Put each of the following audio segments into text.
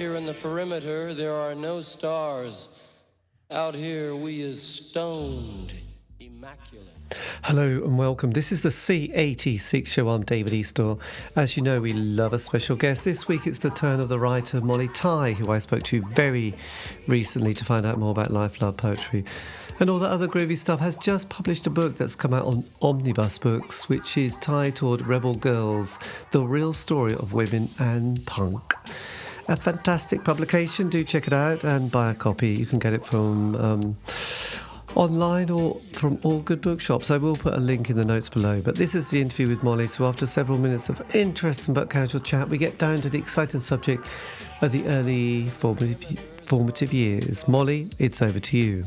here in the perimeter, there are no stars. Out here, we is stoned, immaculate. Hello and welcome. This is the C86 show. I'm David Eastaugh. As you know, we love a special guest. This week it's the turn of the writer Molly Ty, who I spoke to very recently to find out more about life, love, poetry and all that other groovy stuff. Has just published a book that's come out on Omnibus Books, which is titled Rebel Girls, The Real Story of Women and Punk. A fantastic publication. Do check it out and buy a copy. You can get it from online or from all good bookshops. I will put a link in the notes below. But this is the interview with Molly. So after several minutes of interesting but casual chat, we get down to the exciting subject of the early formative years. Molly, it's over to you.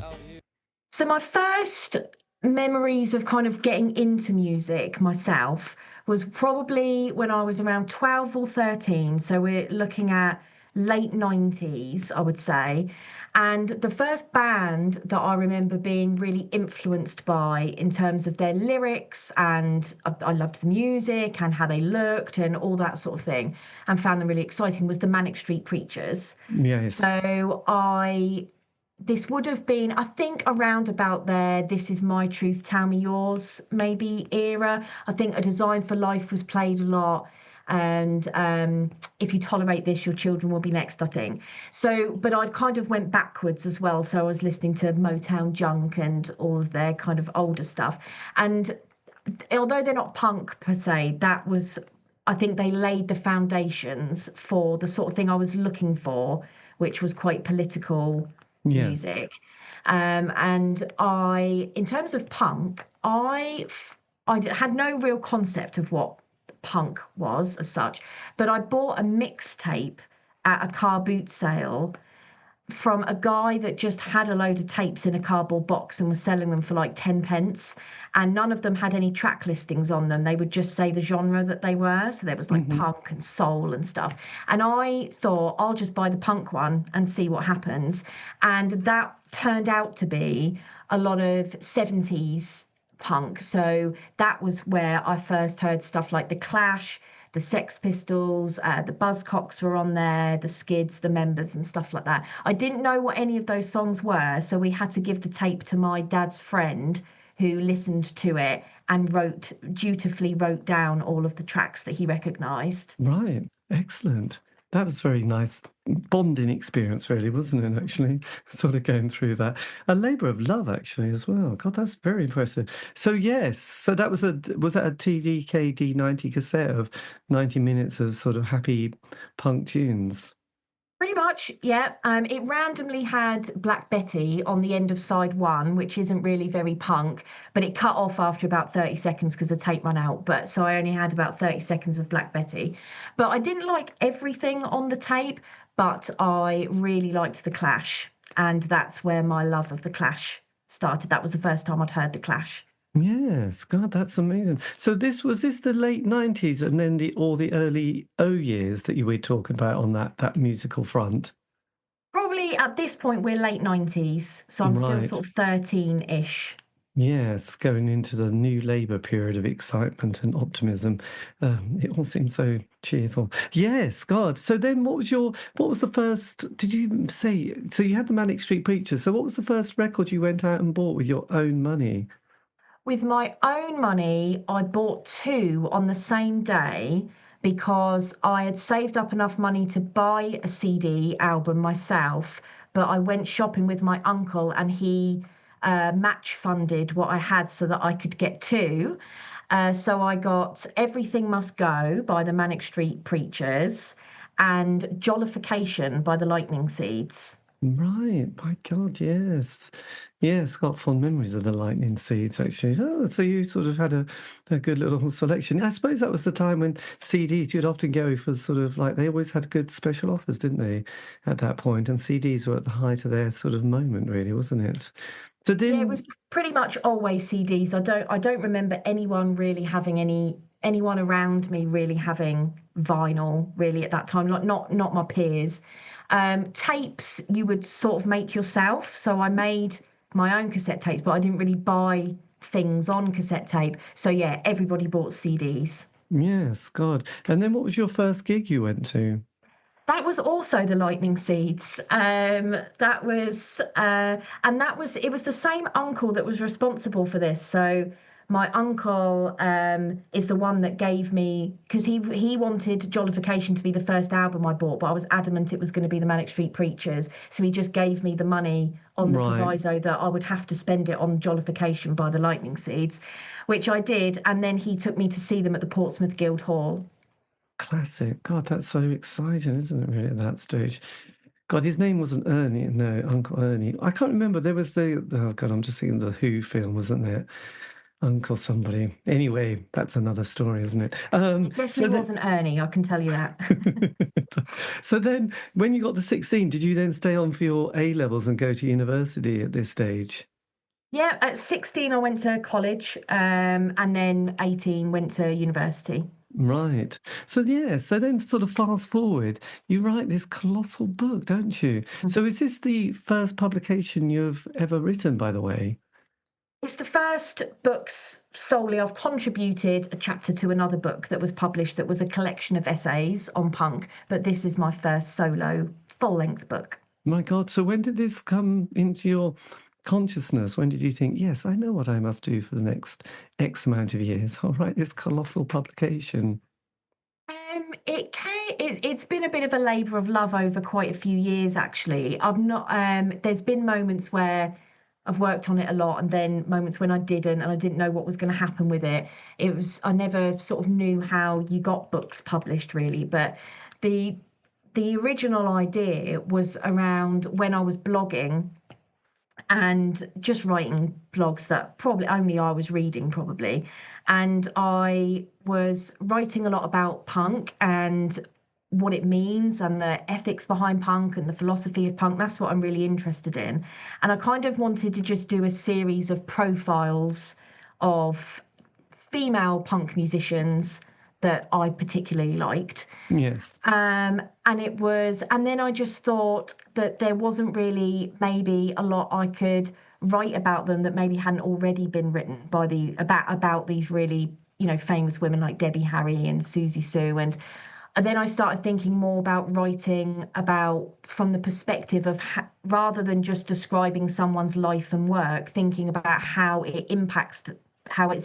So my first memories of kind of getting into music myself was probably when I was around 12 or 13. So we're looking at late 90s, I would say. And the first band that I remember being really influenced by in terms of their lyrics, and I loved the music and how they looked and all that sort of thing, and found them really exciting, was the Manic Street Preachers. Yes. So this would have been, I think, around about there, This Is My Truth, Tell Me Yours, maybe era. I think A Design for Life was played a lot. And If You Tolerate This, Your Children Will Be Next, I think. So, but I kind of went backwards as well. So I was listening to Motown Junk and all of their kind of older stuff. And although they're not punk per se, I think they laid the foundations for the sort of thing I was looking for, which was quite political music. And in terms of punk, I had no real concept of what punk was as such, but I bought a mixtape at a car boot sale from a guy that just had a load of tapes in a cardboard box and was selling them for like 10 pence, and none of them had any track listings on them. They would just say the genre that they were, so there was like punk and soul and stuff, and I thought I'll just buy the punk one and see what happens. And that turned out to be a lot of 70s punk. So that was where I first heard stuff like The Clash, the Sex Pistols, the Buzzcocks were on there, the Skids, the Members and stuff like that. I didn't know what any of those songs were, so we had to give the tape to my dad's friend who listened to it and dutifully wrote down all of the tracks that he recognised. Right. Excellent. That was very nice bonding experience, really, wasn't it, actually? Sort of going through that. A labour of love, actually, as well. God, that's very impressive. So, yes, so that was that a TDK D90 cassette of 90 minutes of sort of happy punk tunes? Pretty much, yeah. It randomly had Black Betty on the end of side one, which isn't really very punk, but it cut off after about 30 seconds because the tape ran out. But so I only had about 30 seconds of Black Betty. But I didn't like everything on the tape, but I really liked The Clash. And that's where my love of The Clash started. That was the first time I'd heard The Clash. Yes, God, that's amazing. So was this the late 90s and then the early O years that you were talking about on that musical front? Probably at this point we're late 90s, so I'm still Right. sort of 13-ish. Yes, going into the new Labour period of excitement and optimism. It all seems so cheerful. Yes, God. So then what was the first, did you say, so you had the Manic Street Preachers. So what was the first record you went out and bought with your own money? With my own money, I bought two on the same day because I had saved up enough money to buy a CD album myself, but I went shopping with my uncle and he match funded what I had so that I could get two. So I got Everything Must Go by the Manic Street Preachers and Jollification by the Lightning Seeds. Right, my God, yes. Yes, got fond memories of the Lightning Seeds, actually. Oh, so you sort of had a good little selection. I suppose that was the time when CDs, you'd often go for sort of like, they always had good special offers, didn't they, at that point? And CDs were at the height of their sort of moment, really, wasn't it? So Yeah, it was then, pretty much always CDs. I don't remember anyone really having anyone around me really having vinyl really at that time. Like not my peers. Tapes you would sort of make yourself. So I made my own cassette tapes, but I didn't really buy things on cassette tape. So yeah, everybody bought CDs. yes, God. And then what was your first gig you went to? That was also the lightning seeds. That was, and that was, it was the same uncle that was responsible for this. So my uncle is the one that gave me, because he wanted Jollification to be the first album I bought, but I was adamant it was going to be the Manic Street Preachers. So he just gave me the money on the Right. proviso that I would have to spend it on Jollification by the Lightning Seeds, which I did. And then he took me to see them at the Portsmouth Guildhall. Classic. God, that's so exciting, isn't it, really, at that stage? God, his name wasn't Ernie, no, Uncle Ernie. I can't remember. There was oh God, I'm just thinking the Who film, wasn't there? Uncle somebody. Anyway, that's another story, isn't it? It definitely wasn't Ernie, I can tell you that. So then, when you got to 16, did you then stay on for your A levels and go to university at this stage? Yeah, at 16 I went to college, and then 18 went to university. Right. So yeah, so then sort of fast forward, you write this colossal book, don't you? So is this the first publication you've ever written, by the way? It's the first books solely. I've contributed a chapter to another book that was published that was a collection of essays on punk, but this is my first solo full-length book. My God, so when did this come into your consciousness? When did you think, yes, I know what I must do for the next X amount of years? I'll write this colossal publication. It's been a bit of a labour of love over quite a few years, actually. I've not, there's been moments where I've worked on it a lot, and then moments when I didn't, and I didn't know what was going to happen with it. I never sort of knew how you got books published, really. But the the original idea was around when I was blogging and just writing blogs that probably only I was reading, probably. And I was writing a lot about punk and what it means and the ethics behind punk and the philosophy of punk. That's what I'm really interested in. And I kind of wanted to just do a series of profiles of female punk musicians that I particularly liked. Yes. And then I just thought that there wasn't really maybe a lot I could write about them that maybe hadn't already been written by about these really, famous women like Debbie Harry and Susie Sue. And then I started thinking more about writing about from the perspective of rather than just describing someone's life and work, thinking about how it's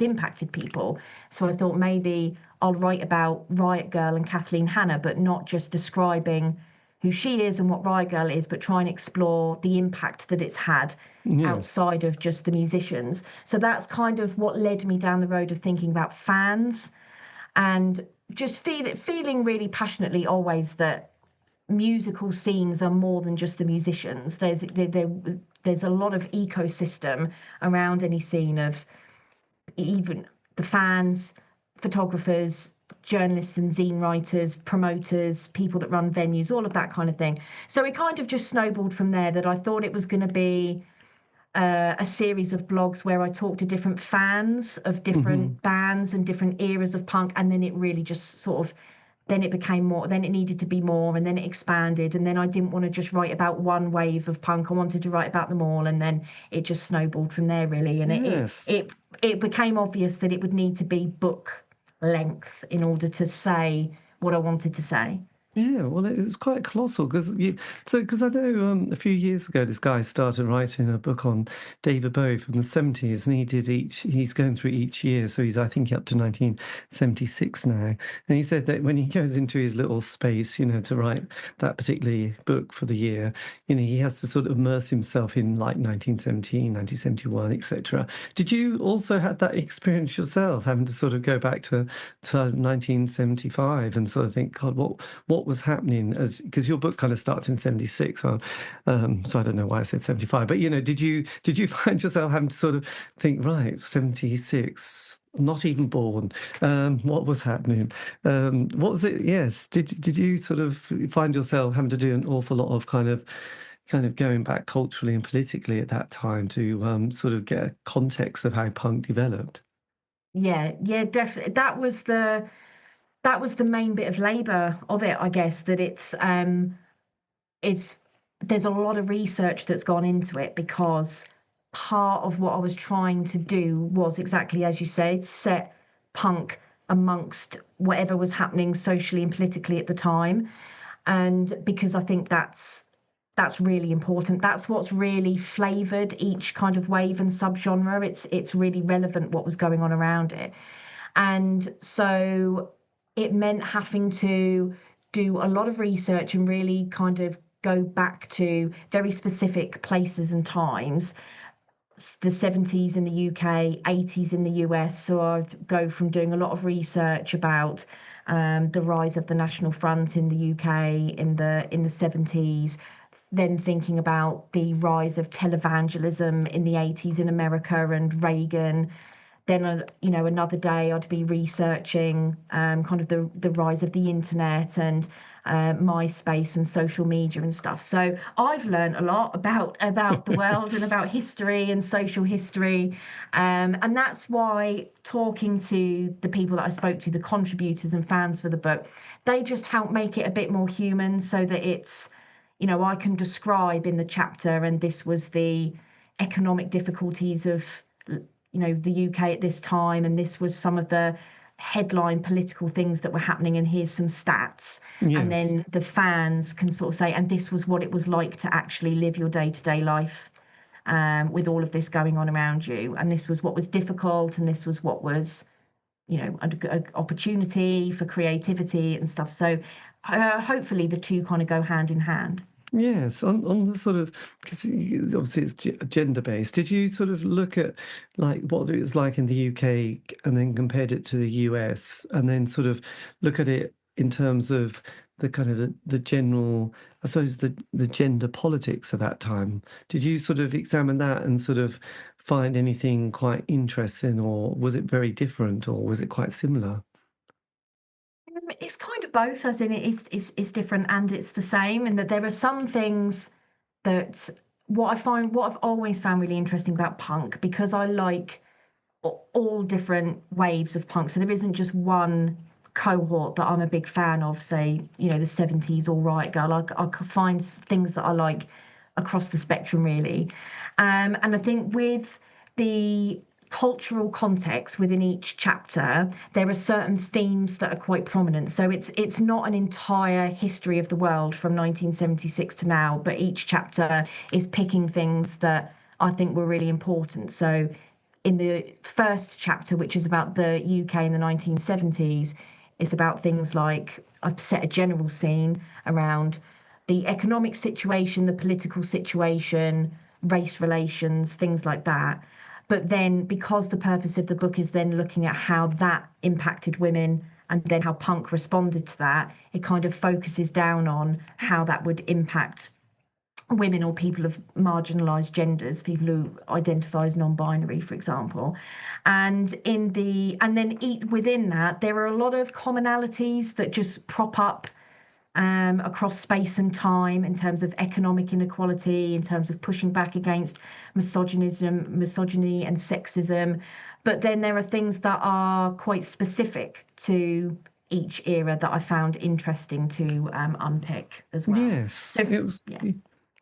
impacted people. So I thought maybe I'll write about Riot Girl and Kathleen Hanna, but not just describing who she is and what Riot Girl is, but try and explore the impact that it's had outside of just the musicians. So that's kind of what led me down the road of thinking about fans and just feeling really passionately always that musical scenes are more than just the musicians. There's a lot of ecosystem around any scene of even the fans, photographers, journalists and zine writers, promoters, people that run venues, all of that kind of thing. So it kind of just snowballed from there that I thought it was going to be a series of blogs where I talked to different fans of different bands and different eras of punk, and then it really just sort of then it became more, then it needed to be more, and then it expanded, and then I didn't want to just write about one wave of punk. I wanted to write about them all, and then it just snowballed from there, really. And it became obvious that it would need to be book length in order to say what I wanted to say. Yeah, well, it was quite colossal because I know a few years ago this guy started writing a book on David Bowie from the 70s, and he's going through each year, so he's I think up to 1976 now, and he said that when he goes into his little space, to write that particular book for the year, he has to sort of immerse himself in like 1917, 1971, etc. Did you also have that experience yourself, having to sort of go back to 1975 and sort of think, God, what was happening because your book kind of starts in 76, so I don't know why I said 75, but did you find yourself having to sort of think, right, 76, not even born, what was happening, what was it? Yes, did you sort of find yourself having to do an awful lot of kind of going back culturally and politically at that time to sort of get a context of how punk developed? Yeah, definitely. That was the main bit of labour of it, I guess, that it's there's a lot of research that's gone into it, because part of what I was trying to do was exactly as you said, set punk amongst whatever was happening socially and politically at the time. And because I think that's really important. That's what's really flavored each kind of wave and subgenre. It's really relevant what was going on around it. And so it meant having to do a lot of research and really kind of go back to very specific places and times, the 70s in the UK, 80s in the US. So I'd go from doing a lot of research about the rise of the National Front in the UK in the 70s, then thinking about the rise of televangelism in the 80s in America and Reagan. Then, another day I'd be researching kind of the rise of the internet and MySpace and social media and stuff. So I've learned a lot about the world and about history and social history, and that's why talking to the people that I spoke to, the contributors and fans for the book, they just help make it a bit more human, so that it's, I can describe in the chapter, and this was the economic difficulties of the UK at this time, and this was some of the headline political things that were happening, and here's some stats. And Yes. then the fans can sort of say, and this was what it was like to actually live your day-to-day life with all of this going on around you, and this was what was difficult, and this was what was an opportunity for creativity and stuff. So hopefully the two kind of go hand in hand. Yes, on the sort of, because obviously it's gender based. Did you sort of look at like what it was like in the UK and then compared it to the US, and then sort of look at it in terms of the kind of the general, I suppose the gender politics of that time? Did you sort of examine that and sort of find anything quite interesting, or was it very different, or was it quite similar? It's kind of both, as in it's different and it's the same, in that there are some things that what I've always found really interesting about punk, because I like all different waves of punk. So there isn't just one cohort that I'm a big fan of, say, the 70s All Right Girl. I could find things that I like across the spectrum, really. And I think with the cultural context within each chapter, there are certain themes that are quite prominent. So it's not an entire history of the world from 1976 to now, but each chapter is picking things that I think were really important. So in the first chapter, which is about the UK in the 1970s, it's about things like, I've set a general scene around the economic situation, the political situation, race relations, things like that. But then, because the purpose of the book is then looking at how that impacted women and then how punk responded to that, it kind of focuses down on how that would impact women or people of marginalized genders, people who identify as non-binary, for example. Within that, there are a lot of commonalities that just prop up across space and time, in terms of economic inequality, in terms of pushing back against misogyny and sexism. But then there are things that are quite specific to each era that I found interesting to unpick as well. Yes, So, it was. yeah.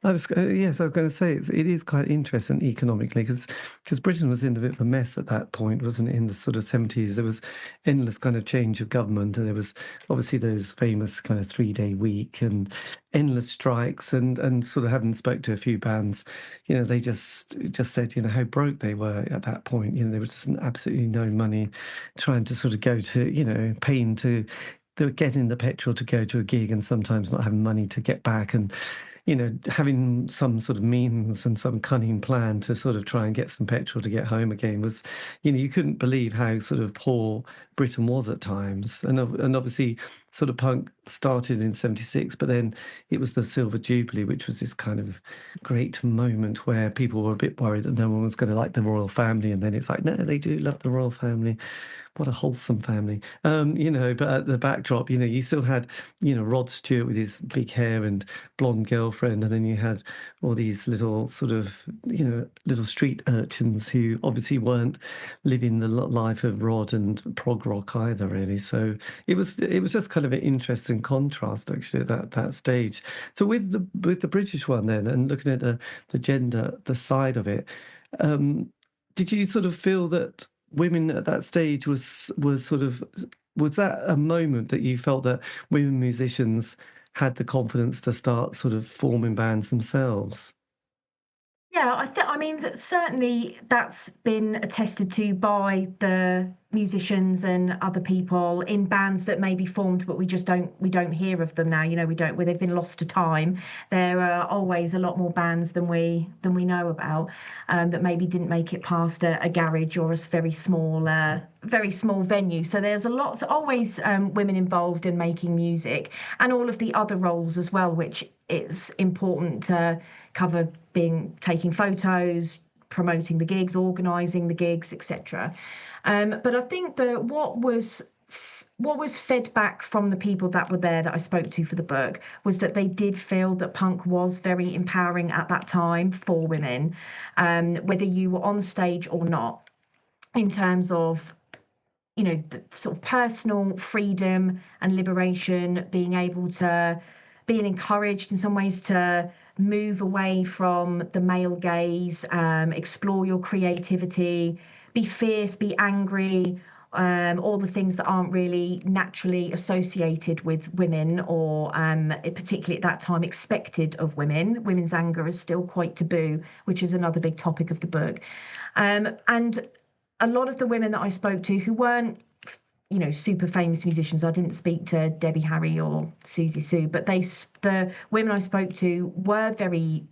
Yes, I was going to say it is quite interesting economically, because Britain was in a bit of a mess at that point, wasn't it? In the sort of 70s, there was endless kind of change of government, and there was obviously those famous kind of 3-day week and endless strikes, and sort of having spoke to a few bands, they just said how broke they were at that point. There was just absolutely no money, trying to sort of go to paying to. They were getting the petrol to go to a gig, and sometimes not having money to get back, and having some sort of means and some cunning plan to sort of try and get some petrol to get home again was, you couldn't believe how sort of poor Britain was at times. And obviously, sort of punk started in 76, but then it was the Silver Jubilee, which was this kind of great moment where people were a bit worried that no one was going to like the royal family. And then it's like, no, they do love the royal family. What a wholesome family. But at the backdrop, you still had, Rod Stewart with his big hair and blonde girlfriend. And then you had all these little sort of, little street urchins who obviously weren't living the life of Rod and prog rock either, really. So it was just kind of an interesting contrast, actually, at that stage. So with the British one then, and looking at the gender, the side of it, did you sort of feel that women at that stage was that a moment that you felt that women musicians had the confidence to start sort of forming bands themselves. Yeah, I mean, certainly that's been attested to by the musicians and other people in bands that may be formed, but we don't hear of them now. You know, we don't, where they've been lost to time. There are always a lot more bands than we know about, that maybe didn't make it past a garage or a very small venue. So there's always women involved in making music, and all of the other roles as well, which it's important to cover, being taking photos, promoting the gigs, organising the gigs, etc. But I think that what was fed back from the people that were there that I spoke to for the book was that they did feel that punk was very empowering at that time for women, whether you were on stage or not, in terms of, you know, the sort of personal freedom and liberation, being encouraged in some ways to move away from the male gaze, explore your creativity, be fierce, be angry, all the things that aren't really naturally associated with women, or particularly at that time expected of women. Women's anger is still quite taboo, which is another big topic of the book. And a lot of the women that I spoke to who weren't, you know, super famous musicians. I didn't speak to Debbie Harry or Susie Sue, but the women I spoke to were very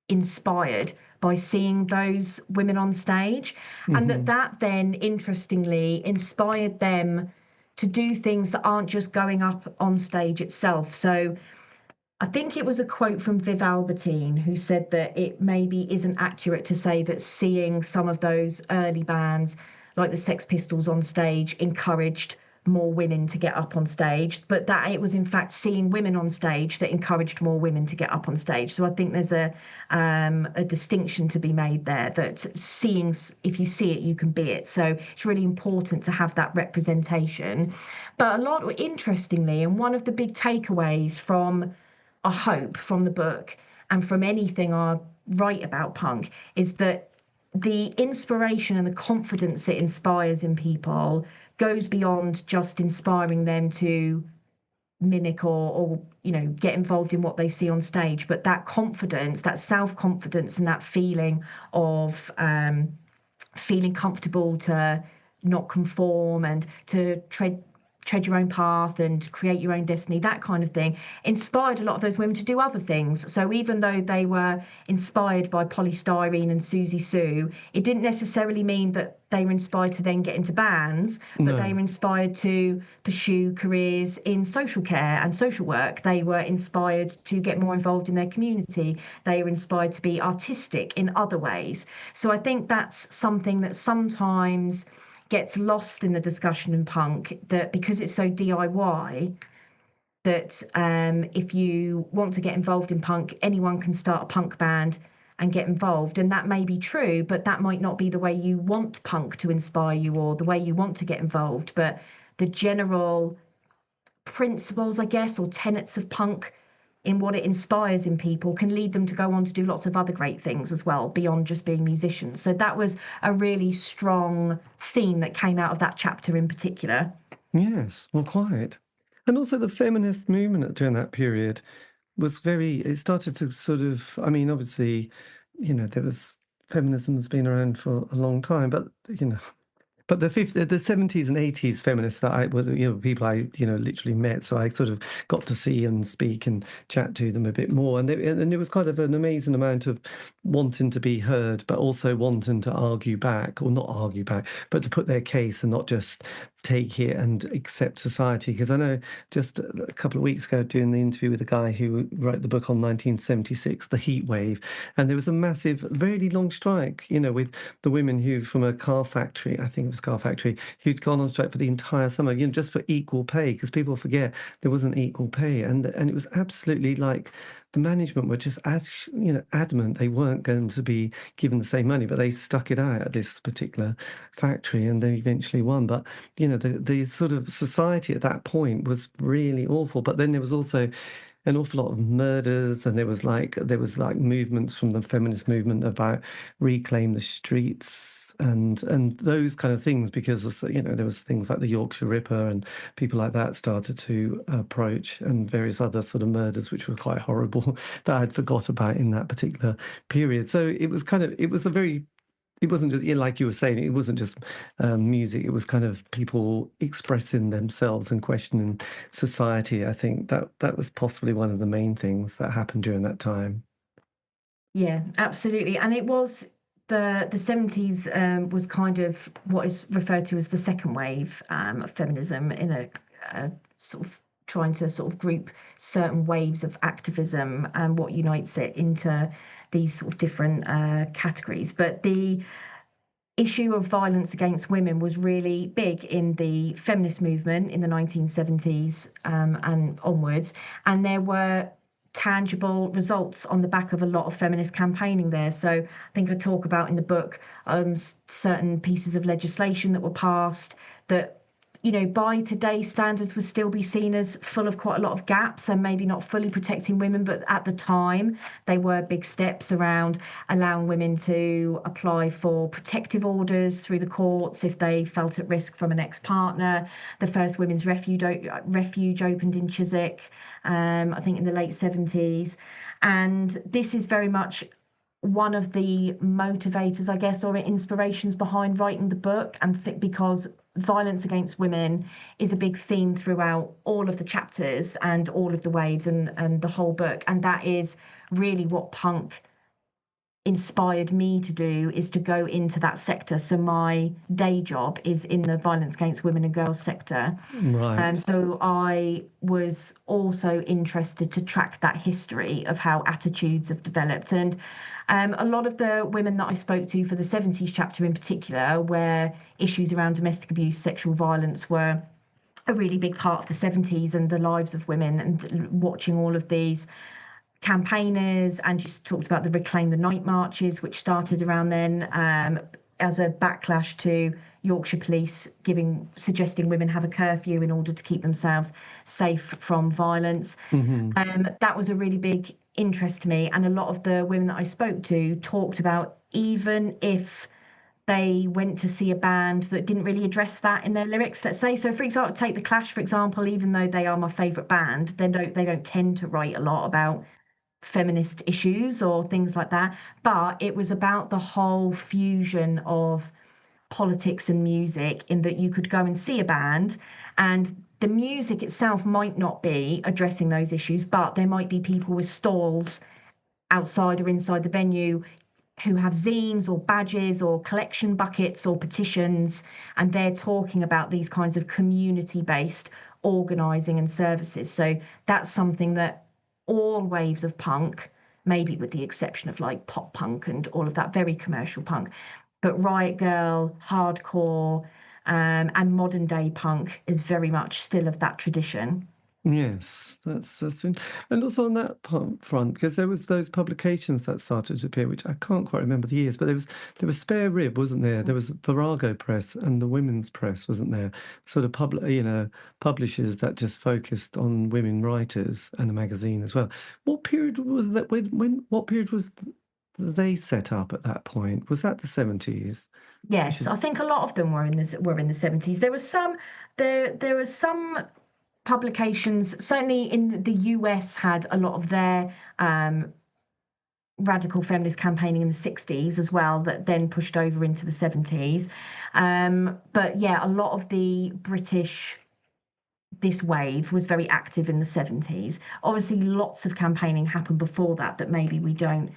inspired by seeing those women on stage, and that then interestingly inspired them to do things that aren't just going up on stage itself. So I think it was a quote from Viv Albertine, who said that it maybe isn't accurate to say that seeing some of those early bands like the Sex Pistols on stage encouraged more women to get up on stage, but that it was in fact seeing women on stage that encouraged more women to get up on stage. So I think there's a distinction to be made there, that seeing, if you see it, you can be it. So it's really important to have that representation. But interestingly, and one of the big takeaways from, I hope, from the book and from anything I write about punk, is that the inspiration and the confidence it inspires in people goes beyond just inspiring them to mimic or you know, get involved in what they see on stage, but that confidence, that self-confidence, and that feeling of feeling comfortable to not conform and to tread your own path and create your own destiny, that kind of thing, inspired a lot of those women to do other things. So even though they were inspired by Polly Styrene and Susie Sue, it didn't necessarily mean that they were inspired to then get into bands, but they were inspired to pursue careers in social care and social work. They were inspired to get more involved in their community. They were inspired to be artistic in other ways. So I think that's something that sometimes gets lost in the discussion in punk, that because it's so DIY, that if you want to get involved in punk, anyone can start a punk band and get involved. And that may be true, but that might not be the way you want punk to inspire you or the way you want to get involved. But the general principles, I guess, or tenets of punk, in what it inspires in people, can lead them to go on to do lots of other great things as well, beyond just being musicians. So that was a really strong theme that came out of that chapter in particular. Yes, well, quite. And also the feminist movement during that period was it started to sort of, I mean, obviously, you know, feminism has been around for a long time, but, you know, but the 70s and 80s feminists that people I, literally met, so I sort of got to see and speak and chat to them a bit more. And it was kind of an amazing amount of wanting to be heard, but also wanting to argue back, or not argue back, but to put their case and not just take it and accept society. Because I know just a couple of weeks ago doing the interview with a guy who wrote the book on 1976, The Heat Wave, and there was a massive, really long strike, with the women who, from a car factory, I think it was a car factory, who'd gone on strike for the entire summer, just for equal pay, because people forget there wasn't equal pay. And it was absolutely like the management were just adamant they weren't going to be given the same money, but they stuck it out at this particular factory and they eventually won. But the sort of society at that point was really awful. But then there was also an awful lot of murders, and there was like movements from the feminist movement about reclaim the streets and those kind of things, because there was things like the Yorkshire Ripper and people like that started to approach, and various other sort of murders which were quite horrible that I'd forgot about in that particular period. So it wasn't just, yeah, like you were saying, it wasn't just music. It was kind of people expressing themselves and questioning society. I think that was possibly one of the main things that happened during that time. Yeah, absolutely. And it was the 70s was kind of what is referred to as the second wave of feminism, in a sort of trying to sort of group certain waves of activism and what unites it into these sort of different categories. But the issue of violence against women was really big in the feminist movement in the 1970s and onwards. And there were tangible results on the back of a lot of feminist campaigning there. So I think I talk about in the book certain pieces of legislation that were passed that, by today's standards would still be seen as full of quite a lot of gaps and maybe not fully protecting women. But at the time, they were big steps around allowing women to apply for protective orders through the courts if they felt at risk from an ex-partner. The first women's refuge opened in Chiswick, I think in the late 70s. And this is very much one of the motivators, I guess, or inspirations behind writing the book, and because violence against women is a big theme throughout all of the chapters and all of the waves and the whole book. And that is really what punk inspired me to do, is to go into that sector. So my day job is in the violence against women and girls sector. Right. So I was also interested to track that history of how attitudes have developed. And a lot of the women that I spoke to for the 70s chapter in particular, where issues around domestic abuse, sexual violence were a really big part of the 70s and the lives of women, and watching all of these campaigners. And you talked about the Reclaim the Night marches, which started around then as a backlash to Yorkshire police suggesting women have a curfew in order to keep themselves safe from violence. That was a really big interest to me. And a lot of the women that I spoke to talked about, even if they went to see a band that didn't really address that in their lyrics, let's say. So, for example, take The Clash, for example. Even though they are my favourite band, they don't tend to write a lot about feminist issues or things like that. But it was about the whole fusion of politics and music, in that you could go and see a band and the music itself might not be addressing those issues, but there might be people with stalls outside or inside the venue who have zines or badges or collection buckets or petitions, and they're talking about these kinds of community-based organising and services. So that's something that all waves of punk, maybe with the exception of like pop punk and all of that very commercial punk, but Riot Girl, hardcore, and modern day punk is very much still of that tradition. Yes, and also on that front, because there was those publications that started to appear, which I can't quite remember the years, but there was Spare Rib, wasn't there? There was Virago Press and the Women's Press, wasn't there? Sort of publishers that just focused on women writers, and a magazine as well. What period was that? What period was they set up at that point? Was that the 70s? Yes, I think a lot of them were in the 70s. There were some publications, certainly in the US, had a lot of their radical feminist campaigning in the 60s as well, that then pushed over into the 70s. But yeah, a lot of the this wave was very active in the 70s. Obviously, lots of campaigning happened before that maybe we don't,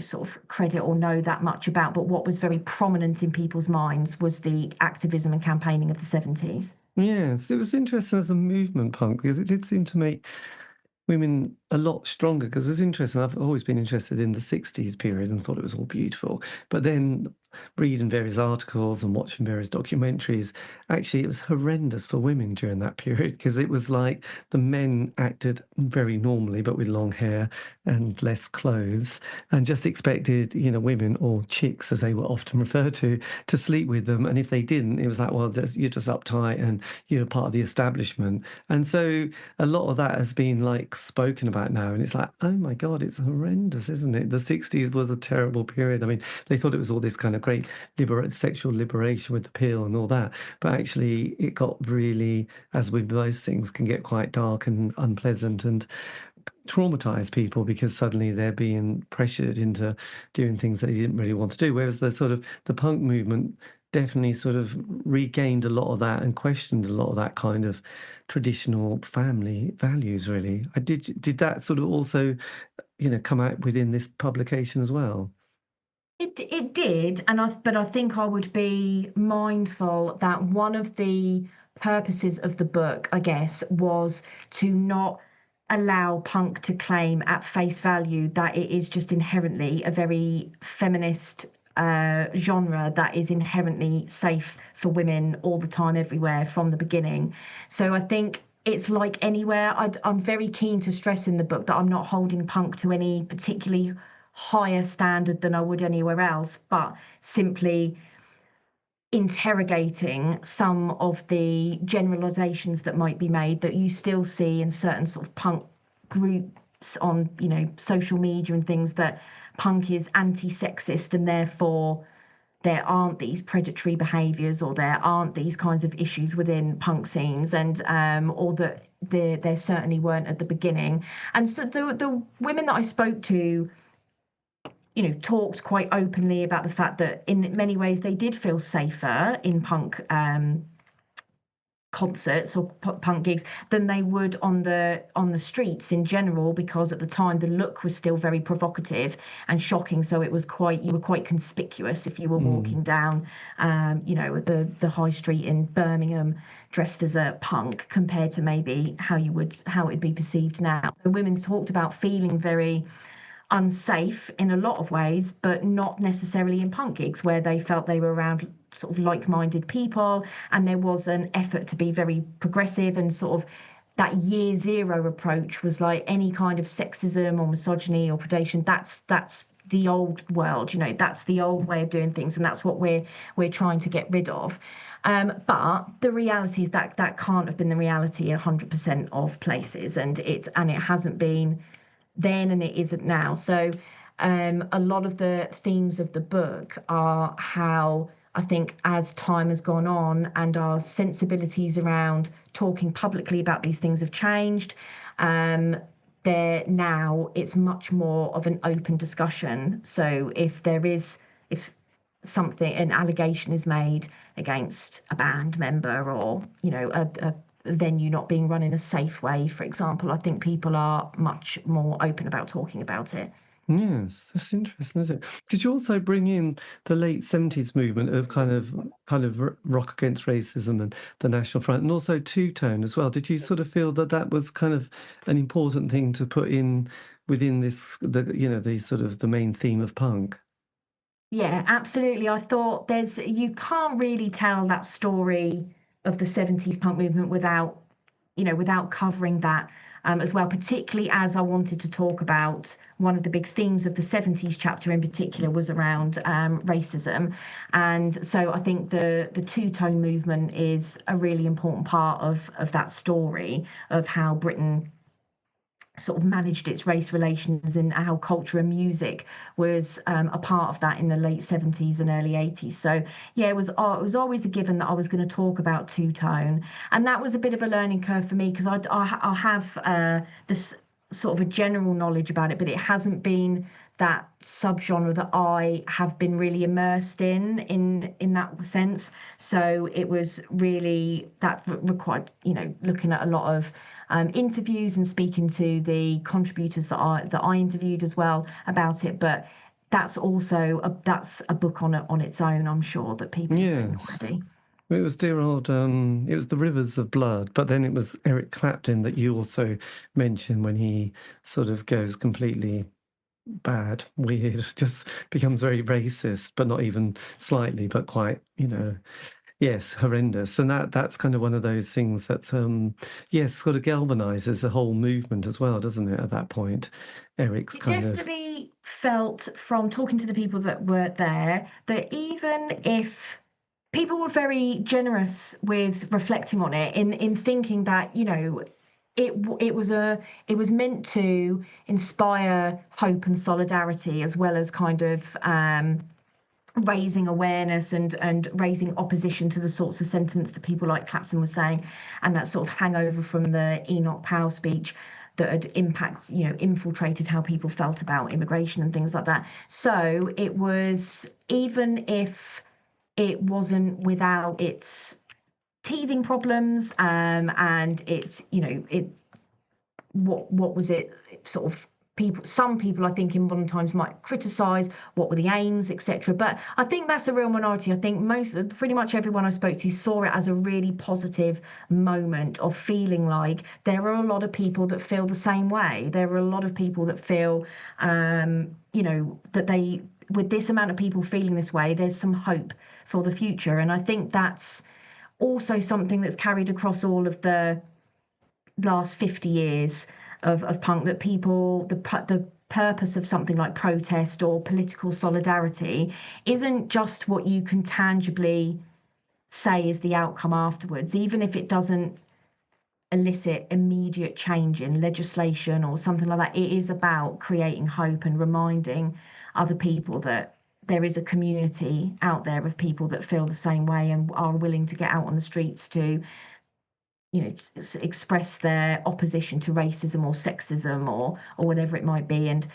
sort of credit or know that much about. But what was very prominent in people's minds was the activism and campaigning of the 70s. Yes, it was interesting as a movement, punk, because it did seem to make women a lot stronger. Because it's interesting, I've always been interested in the 60s period and thought it was all beautiful. But then reading various articles and watching various documentaries, actually it was horrendous for women during that period because it was like the men acted very normally but with long hair and less clothes and just expected, women or chicks as they were often referred to sleep with them. And if they didn't, it was like, well, you're just uptight and you're part of the establishment. And so a lot of that has been like spoken about now. And it's like, oh my God, it's horrendous, isn't it? The 60s was a terrible period. I mean, they thought it was all this kind of great sexual liberation with the pill and all that. But actually, it got really, as with most things, can get quite dark and unpleasant and traumatize people because suddenly they're being pressured into doing things that they didn't really want to do. Whereas the punk movement definitely sort of regained a lot of that and questioned a lot of that kind of traditional family values, really. Did that sort of also, come out within this publication as well? It did, but I think I would be mindful that one of the purposes of the book, I guess, was to not allow punk to claim at face value that it is just inherently a very feminist genre that is inherently safe for women all the time, everywhere from the beginning. So I think it's like anywhere. I'm very keen to stress in the book that I'm not holding punk to any particularly higher standard than I would anywhere else, but simply interrogating some of the generalizations that might be made that you still see in certain sort of punk groups on, social media and things, that punk is anti-sexist and therefore there aren't these predatory behaviors or there aren't these kinds of issues within punk scenes, and or that there certainly weren't at the beginning. And so the women that I spoke to, talked quite openly about the fact that in many ways they did feel safer in punk concerts or punk gigs than they would on the streets in general, because at the time the look was still very provocative and shocking. So it was you were quite conspicuous if you were walking down, at the high street in Birmingham dressed as a punk, compared to maybe how it'd be perceived now. The women talked about feeling very unsafe in a lot of ways, but not necessarily in punk gigs where they felt they were around sort of like-minded people, and there was an effort to be very progressive, and sort of that year zero approach was like any kind of sexism or misogyny or predation. That's the old world, that's the old way of doing things, and that's what we're trying to get rid of. But the reality is that that can't have been the reality in 100% of places, and it hasn't been then and it isn't now. So a lot of the themes of the book are how I think as time has gone on and our sensibilities around talking publicly about these things have changed. Now it's much more of an open discussion. So if an allegation is made against a band member, or a venue not being run in a safe way, for example, I think people are much more open about talking about it. Yes, that's interesting, isn't it? Did you also bring in the late 70s movement of kind of rock against racism and the National Front, and also two-tone as well? Did you sort of feel that that was kind of an important thing to put in within the sort of the main theme of punk? Yeah, absolutely. I thought you can't really tell that story of the 70s punk movement without covering that as well, particularly as I wanted to talk about one of the big themes of the 70s chapter in particular was around racism. And so I think the two-tone movement is a really important part of that story of how Britain sort of managed its race relations, and how culture and music was a part of that in the late 70s and early 80s. So yeah, it was always a given that I was going to talk about two-tone, and that was a bit of a learning curve for me, because I have this sort of a general knowledge about it, but it hasn't been that subgenre that I have been really immersed in that sense. So it was really that required, looking at a lot of interviews and speaking to the contributors that I interviewed as well about it. But that's also that's a book on its own. I'm sure that people have written Yes. already. It was dear old, it was the Rivers of Blood, but then it was Eric Clapton that you also mentioned when he sort of goes completely bad, weird, just becomes very racist, but not even slightly, but quite, yes, horrendous. And that's kind of one of those things that's, yes, sort of galvanizes the whole movement as well, doesn't it, at that point? Eric's It kind of, definitely felt from talking to the people that were there that even if people were very generous with reflecting on it in thinking that, it was meant to inspire hope and solidarity as well as kind of raising awareness and raising opposition to the sorts of sentiments that people like Clapton was saying, and that sort of hangover from the Enoch Powell speech that had infiltrated how people felt about immigration and things like that. So it was, even if it wasn't without its teething problems, and it's, what was it sort of, some people I think in modern times might criticize what were the aims, etc., but I think that's a real minority. I think pretty much everyone I spoke to saw it as a really positive moment of feeling like there are a lot of people that feel the same way. There are a lot of people that feel that they, with this amount of people feeling this way, there's some hope for the future. And I think that's also something that's carried across all of the last 50 years of punk, that people, the purpose of something like protest or political solidarity isn't just what you can tangibly say is the outcome afterwards, even if it doesn't elicit immediate change in legislation or something like that. It is about creating hope and reminding other people that there is a community out there of people that feel the same way and are willing to get out on the streets to express their opposition to racism or sexism or whatever it might be. And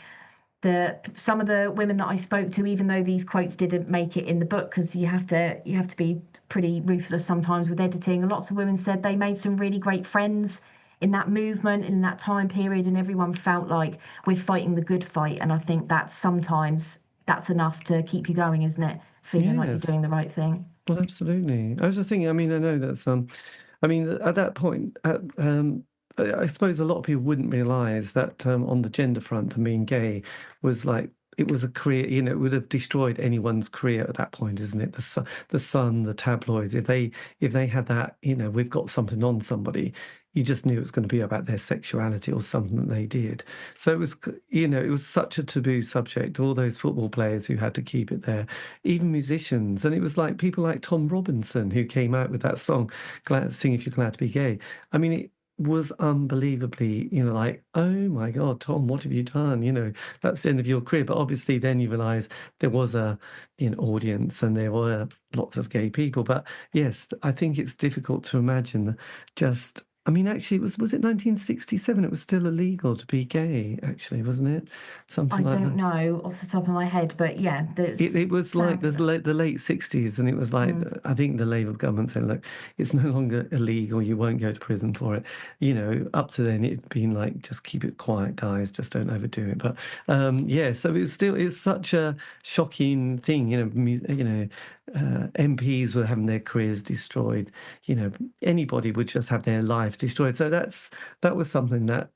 some of the women that I spoke to, even though these quotes didn't make it in the book, because you have to be pretty ruthless sometimes with editing, lots of women said they made some really great friends in that movement, in that time period, and everyone felt like we're fighting the good fight. And I think that sometimes that's enough to keep you going, isn't it? Feeling like you're yes, doing the right thing. well, absolutely. I was just thinking, I mean, I know that's, I mean, at that point, I suppose a lot of people wouldn't realise that on the gender front, and being gay was like, it was a career, it would have destroyed anyone's career at that point, isn't it? The Sun, the tabloids, if they had that, we've got something on somebody, you just knew it was going to be about their sexuality or something that they did. So it was, it was such a taboo subject. All those football players who had to keep it there, even musicians, and it was like people like Tom Robinson who came out with that song, "Sing If You're Glad to Be Gay." I mean, it was unbelievably, like, oh my God, Tom, what have you done? That's the end of your career. But obviously, then you realise there was a, audience, and there were lots of gay people. But yes, I think it's difficult to imagine just. I mean, actually, was it 1967? It was still illegal to be gay, actually, wasn't it? I Something like don't that. know off the top of my head, but yeah, It, there's it was like sounds. the late 60s, and it was like, Mm. I think the Labour government said, look, it's no longer illegal, you won't go to prison for it. Up to then it'd been like, just keep it quiet, guys, just don't overdo it. But yeah, so it's such a shocking thing, MPs were having their careers destroyed, anybody would just have their life destroyed. So that was something that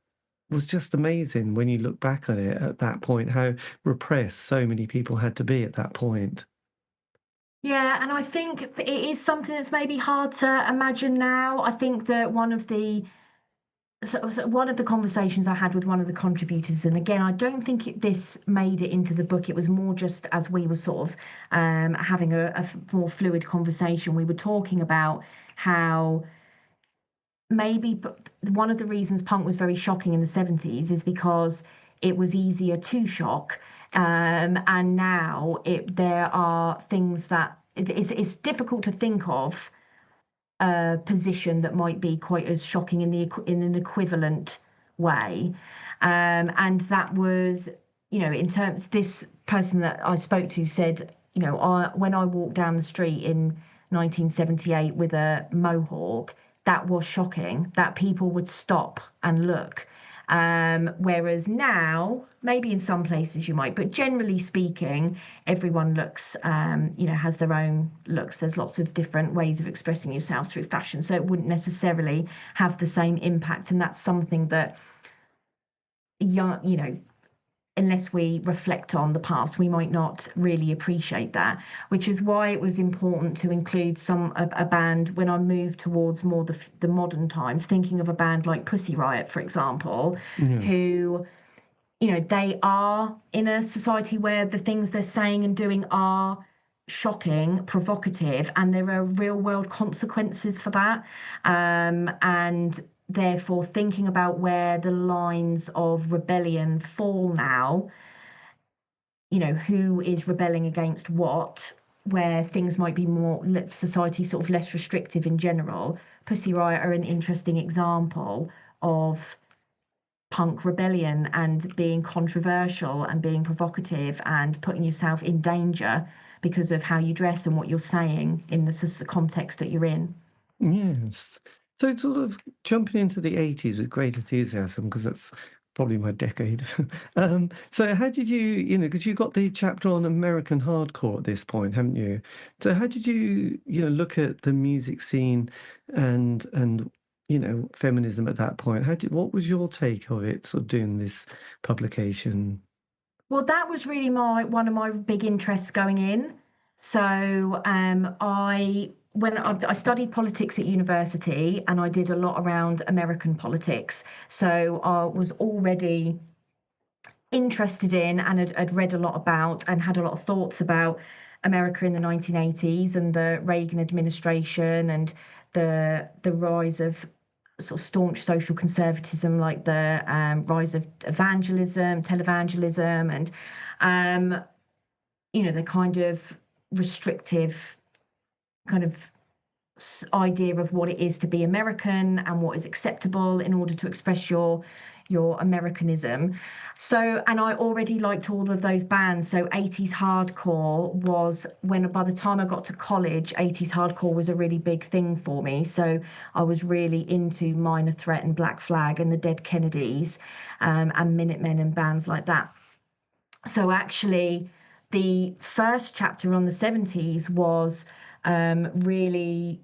was just amazing when you look back on it at that point, how repressed so many people had to be at that point. Yeah, and I think it is something that's maybe hard to imagine now. I think that one of the conversations I had with one of the contributors, and again, I don't think this made it into the book. It was more just as we were sort of having a more fluid conversation. We were talking about how maybe one of the reasons punk was very shocking in the 70s is because it was easier to shock. And now there are things that it's difficult to think of a position that might be quite as shocking in an equivalent way. And that was, in terms, this person that I spoke to said, when I walked down the street in 1978 with a mohawk, that was shocking that people would stop and look. Whereas now, maybe in some places you might, but generally speaking, everyone looks, has their own looks. There's lots of different ways of expressing yourself through fashion, so it wouldn't necessarily have the same impact. And that's something that young, unless we reflect on the past, we might not really appreciate that, which is why it was important to include a band when I moved towards more the modern times, thinking of a band like Pussy Riot, for example, Yes. who, they are in a society where the things they're saying and doing are shocking, provocative, and there are real world consequences for that. And therefore, thinking about where the lines of rebellion fall now, who is rebelling against what, where things might be more, society sort of less restrictive in general. Pussy Riot are an interesting example of punk rebellion and being controversial and being provocative and putting yourself in danger because of how you dress and what you're saying in the context that you're in. Yes. So sort of jumping into the 80s with great enthusiasm, because that's probably my decade. So how did you, because you got the chapter on American hardcore at this point, haven't you? So how did you, look at the music scene and feminism at that point? What was your take of it, sort of doing this publication? Well, that was really one of my big interests going in. So I studied politics at university and I did a lot around American politics. So I was already interested in and had read a lot about and had a lot of thoughts about America in the 1980s and the Reagan administration and the rise of sort of staunch social conservatism, like the rise of televangelism, and the kind of restrictive kind of idea of what it is to be American and what is acceptable in order to express your Americanism. So, and I already liked all of those bands. So 80s hardcore was by the time I got to college, 80s hardcore was a really big thing for me. So I was really into Minor Threat and Black Flag and the Dead Kennedys, and Minutemen and bands like that. So actually, the first chapter on the 70s was really,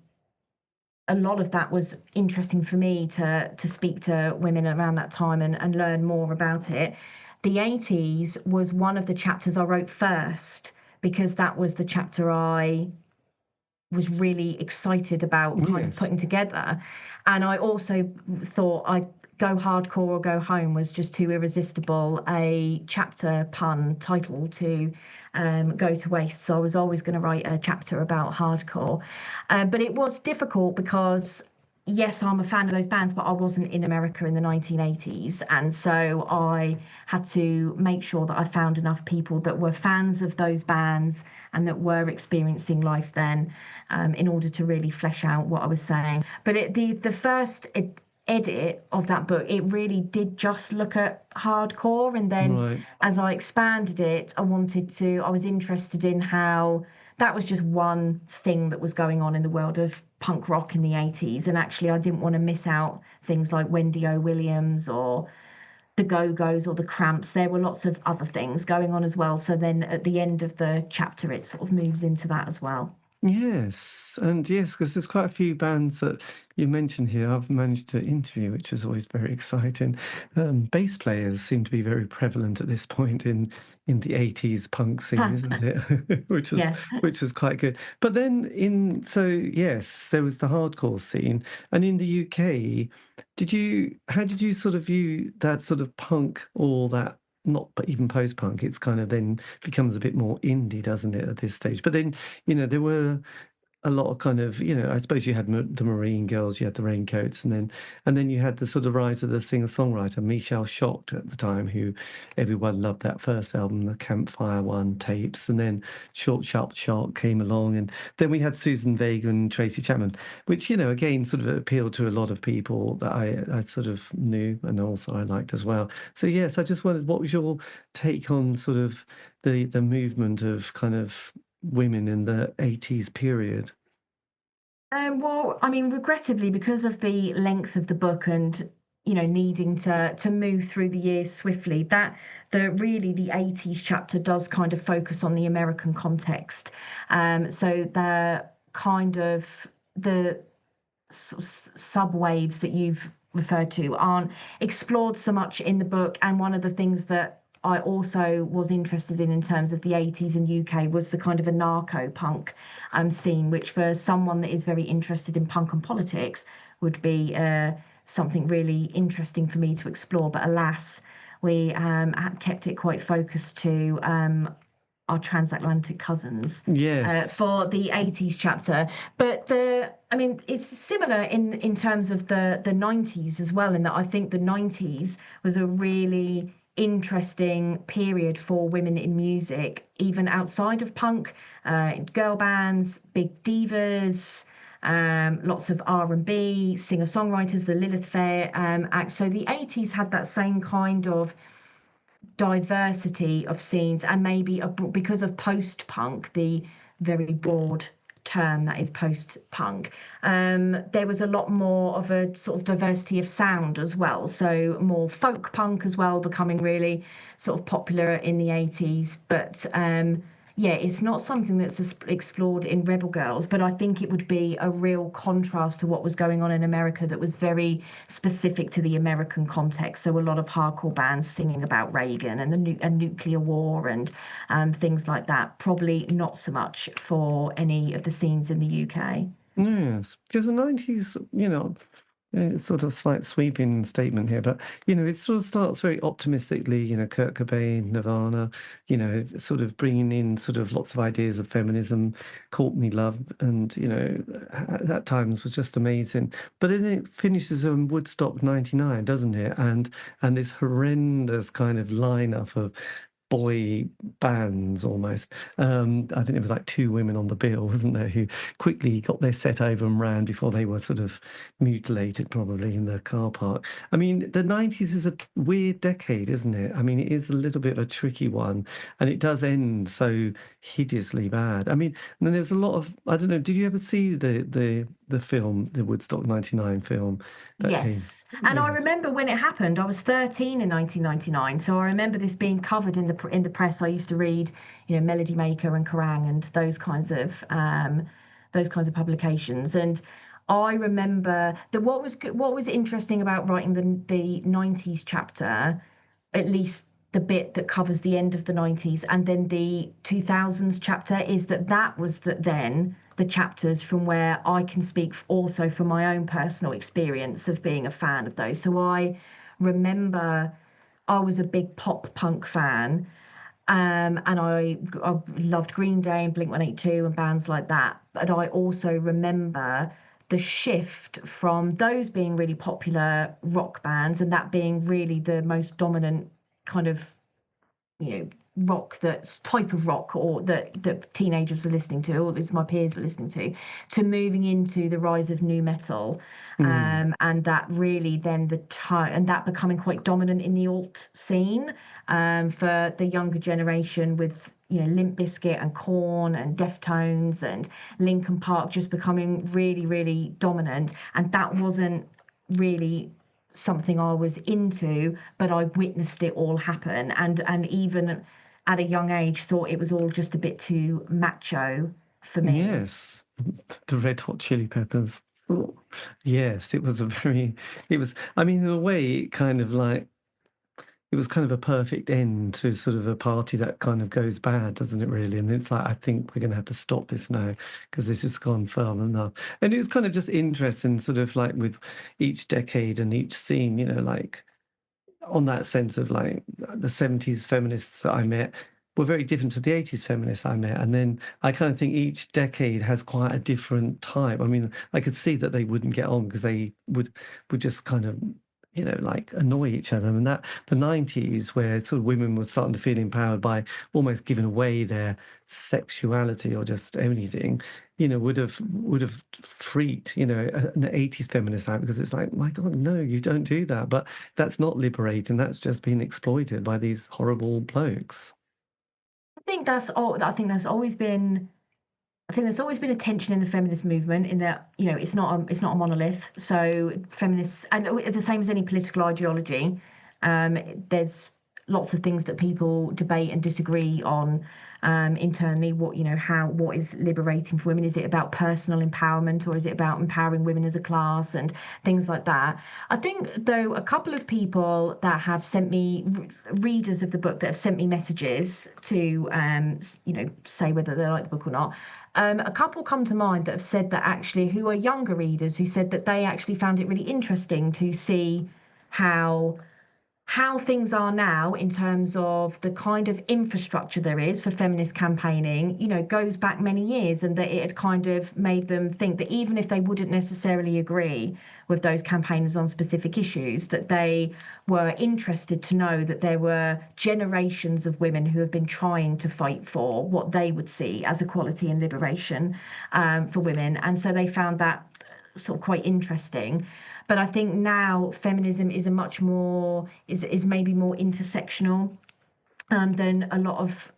a lot of that was interesting for me to speak to women around that time and learn more about it. The 80s was one of the chapters I wrote first because that was the chapter I was really excited about kind of Yes. putting together. And I also thought Go Hardcore or Go Home was just too irresistible a chapter pun title to go to waste. So I was always going to write a chapter about hardcore. But it was difficult because, yes, I'm a fan of those bands, but I wasn't in America in the 1980s. And so I had to make sure that I found enough people that were fans of those bands and that were experiencing life then, in order to really flesh out what I was saying. But the first edit of that book, it really did just look at hardcore, and then Right. as I expanded it, I was interested in how that was just one thing that was going on in the world of punk rock in the 80s, and actually I didn't want to miss out things like Wendy O. Williams or the Go-Go's or the Cramps. There were lots of other things going on as well, so then at the end of the chapter it sort of moves into that as well. Yes, and yes, because there's quite a few bands that you mentioned here I've managed to interview, which is always very exciting. Bass players seem to be very prevalent at this point in the 80s punk scene, isn't it? Yeah. Which was quite good. But then yes, there was the hardcore scene, and in the UK, how did you sort of view that sort of punk, or that, not but even post-punk, it's kind of then becomes a bit more indie, doesn't it, at this stage? But then, there were a lot of kind of, I suppose you had the Marine Girls, you had the Raincoats, and then you had the sort of rise of the singer-songwriter Michelle Shocked at the time, who everyone loved that first album, the Campfire One tapes, and then Short Sharp Shark came along, and then we had Susan Vega and Tracy Chapman, which, again, sort of appealed to a lot of people that I sort of knew and also I liked as well. So yes, I just wondered, what was your take on sort of the movement of kind of women in the 80s period? Well, I mean, regrettably, because of the length of the book and needing to move through the years swiftly, that the 80s chapter does kind of focus on the American context. So the kind of the subwaves that you've referred to aren't explored so much in the book, and one of the things that I also was interested in terms of the 80s and UK was the kind of anarcho-punk scene, which for someone that is very interested in punk and politics would be something really interesting for me to explore. But alas, we kept it quite focused to our transatlantic cousins Yes. for the 80s chapter. But I mean, it's similar in terms of the 90s as well, in that I think the 90s was a really interesting period for women in music, even outside of punk, girl bands, big divas. Lots of R&B, singer-songwriters, the Lilith Fair act. So the 80s had that same kind of diversity of scenes, and maybe because of post-punk, the very broad term that is post-punk, there was a lot more of a sort of diversity of sound as well. So more folk punk as well, becoming really sort of popular in the 80s. But yeah, it's not something that's explored in Rebel Girls, but I think it would be a real contrast to what was going on in America that was very specific to the American context. So a lot of hardcore bands singing about Reagan and the nuclear war and things like that. Probably not so much for any of the scenes in the UK. Yes, because the 90s, it's sort of slight sweeping statement here, but, it sort of starts very optimistically, Kurt Cobain, Nirvana, sort of bringing in sort of lots of ideas of feminism, Courtney Love, and, at times was just amazing. But then it finishes on Woodstock 99, doesn't it? And this horrendous kind of lineup of boy bands almost. I think there was like two women on the bill, wasn't there, who quickly got their set over and ran before they were sort of mutilated probably in the car park. I mean, the 90s is a weird decade, isn't it? I mean, it is a little bit of a tricky one, and it does end so hideously bad. I mean, and then there's a lot of, I don't know, did you ever see the film, the Woodstock 99 film that came? Yes. And I Yes. remember when it happened, I was 13 in 1999. So I remember this being covered in the press. I used to read, Melody Maker and Kerrang and those kinds of publications. And I remember that what was interesting about writing the 90s chapter, at least the bit that covers the end of the 90s and then the 2000s chapter, is that was then the chapters from where I can speak also from my own personal experience of being a fan of those. So I remember I was a big pop punk fan, and I loved Green Day and Blink-182 and bands like that. But I also remember the shift from those being really popular rock bands and that being really the most dominant kind of, rock, that's type of rock, or that teenagers are listening to, or at my peers were listening to moving into the rise of nu metal, and that really then and that becoming quite dominant in the alt scene, for the younger generation, with Limp Bizkit and Korn and Deftones and Linkin Park just becoming really, really dominant. And that wasn't really something I was into, but I witnessed it all happen, and even at a young age thought it was all just a bit too macho for me. Yes, the Red Hot Chili Peppers. Oh, yes, I mean, in a way, it was kind of a perfect end to sort of a party that kind of goes bad, doesn't it, really? And it's like, I think we're going to have to stop this now because this has gone far enough. And it was kind of just interesting, sort of like with each decade and each scene, like on that sense of like the 70s feminists that I met were very different to the 80s feminists I met. And then I kind of think each decade has quite a different type. I mean, I could see that they wouldn't get on because they would just kind of, like annoy each other. And that the 90s, where sort of women were starting to feel empowered by almost giving away their sexuality or just anything, would have freaked, an 80s feminist out, because it's like, my God, no, you don't do that. But that's not liberating. That's just being exploited by these horrible blokes. I think that's always been. I think there's always been a tension in the feminist movement, in that it's not a monolith. So feminists, and it's the same as any political ideology. There's lots of things that people debate and disagree on, internally. What is liberating for women? Is it about personal empowerment, or is it about empowering women as a class and things like that? I think, though, a couple of people that have sent me, readers of the book that have sent me messages to, say whether they like the book or not. A couple come to mind that have said that, actually, who are younger readers, who said that they actually found it really interesting to see how things are now in terms of the kind of infrastructure there is for feminist campaigning, goes back many years, and that it had kind of made them think that even if they wouldn't necessarily agree with those campaigners on specific issues, that they were interested to know that there were generations of women who have been trying to fight for what they would see as equality and liberation, for women. And so they found that sort of quite interesting. But I think now feminism is is maybe more intersectional, than a lot of,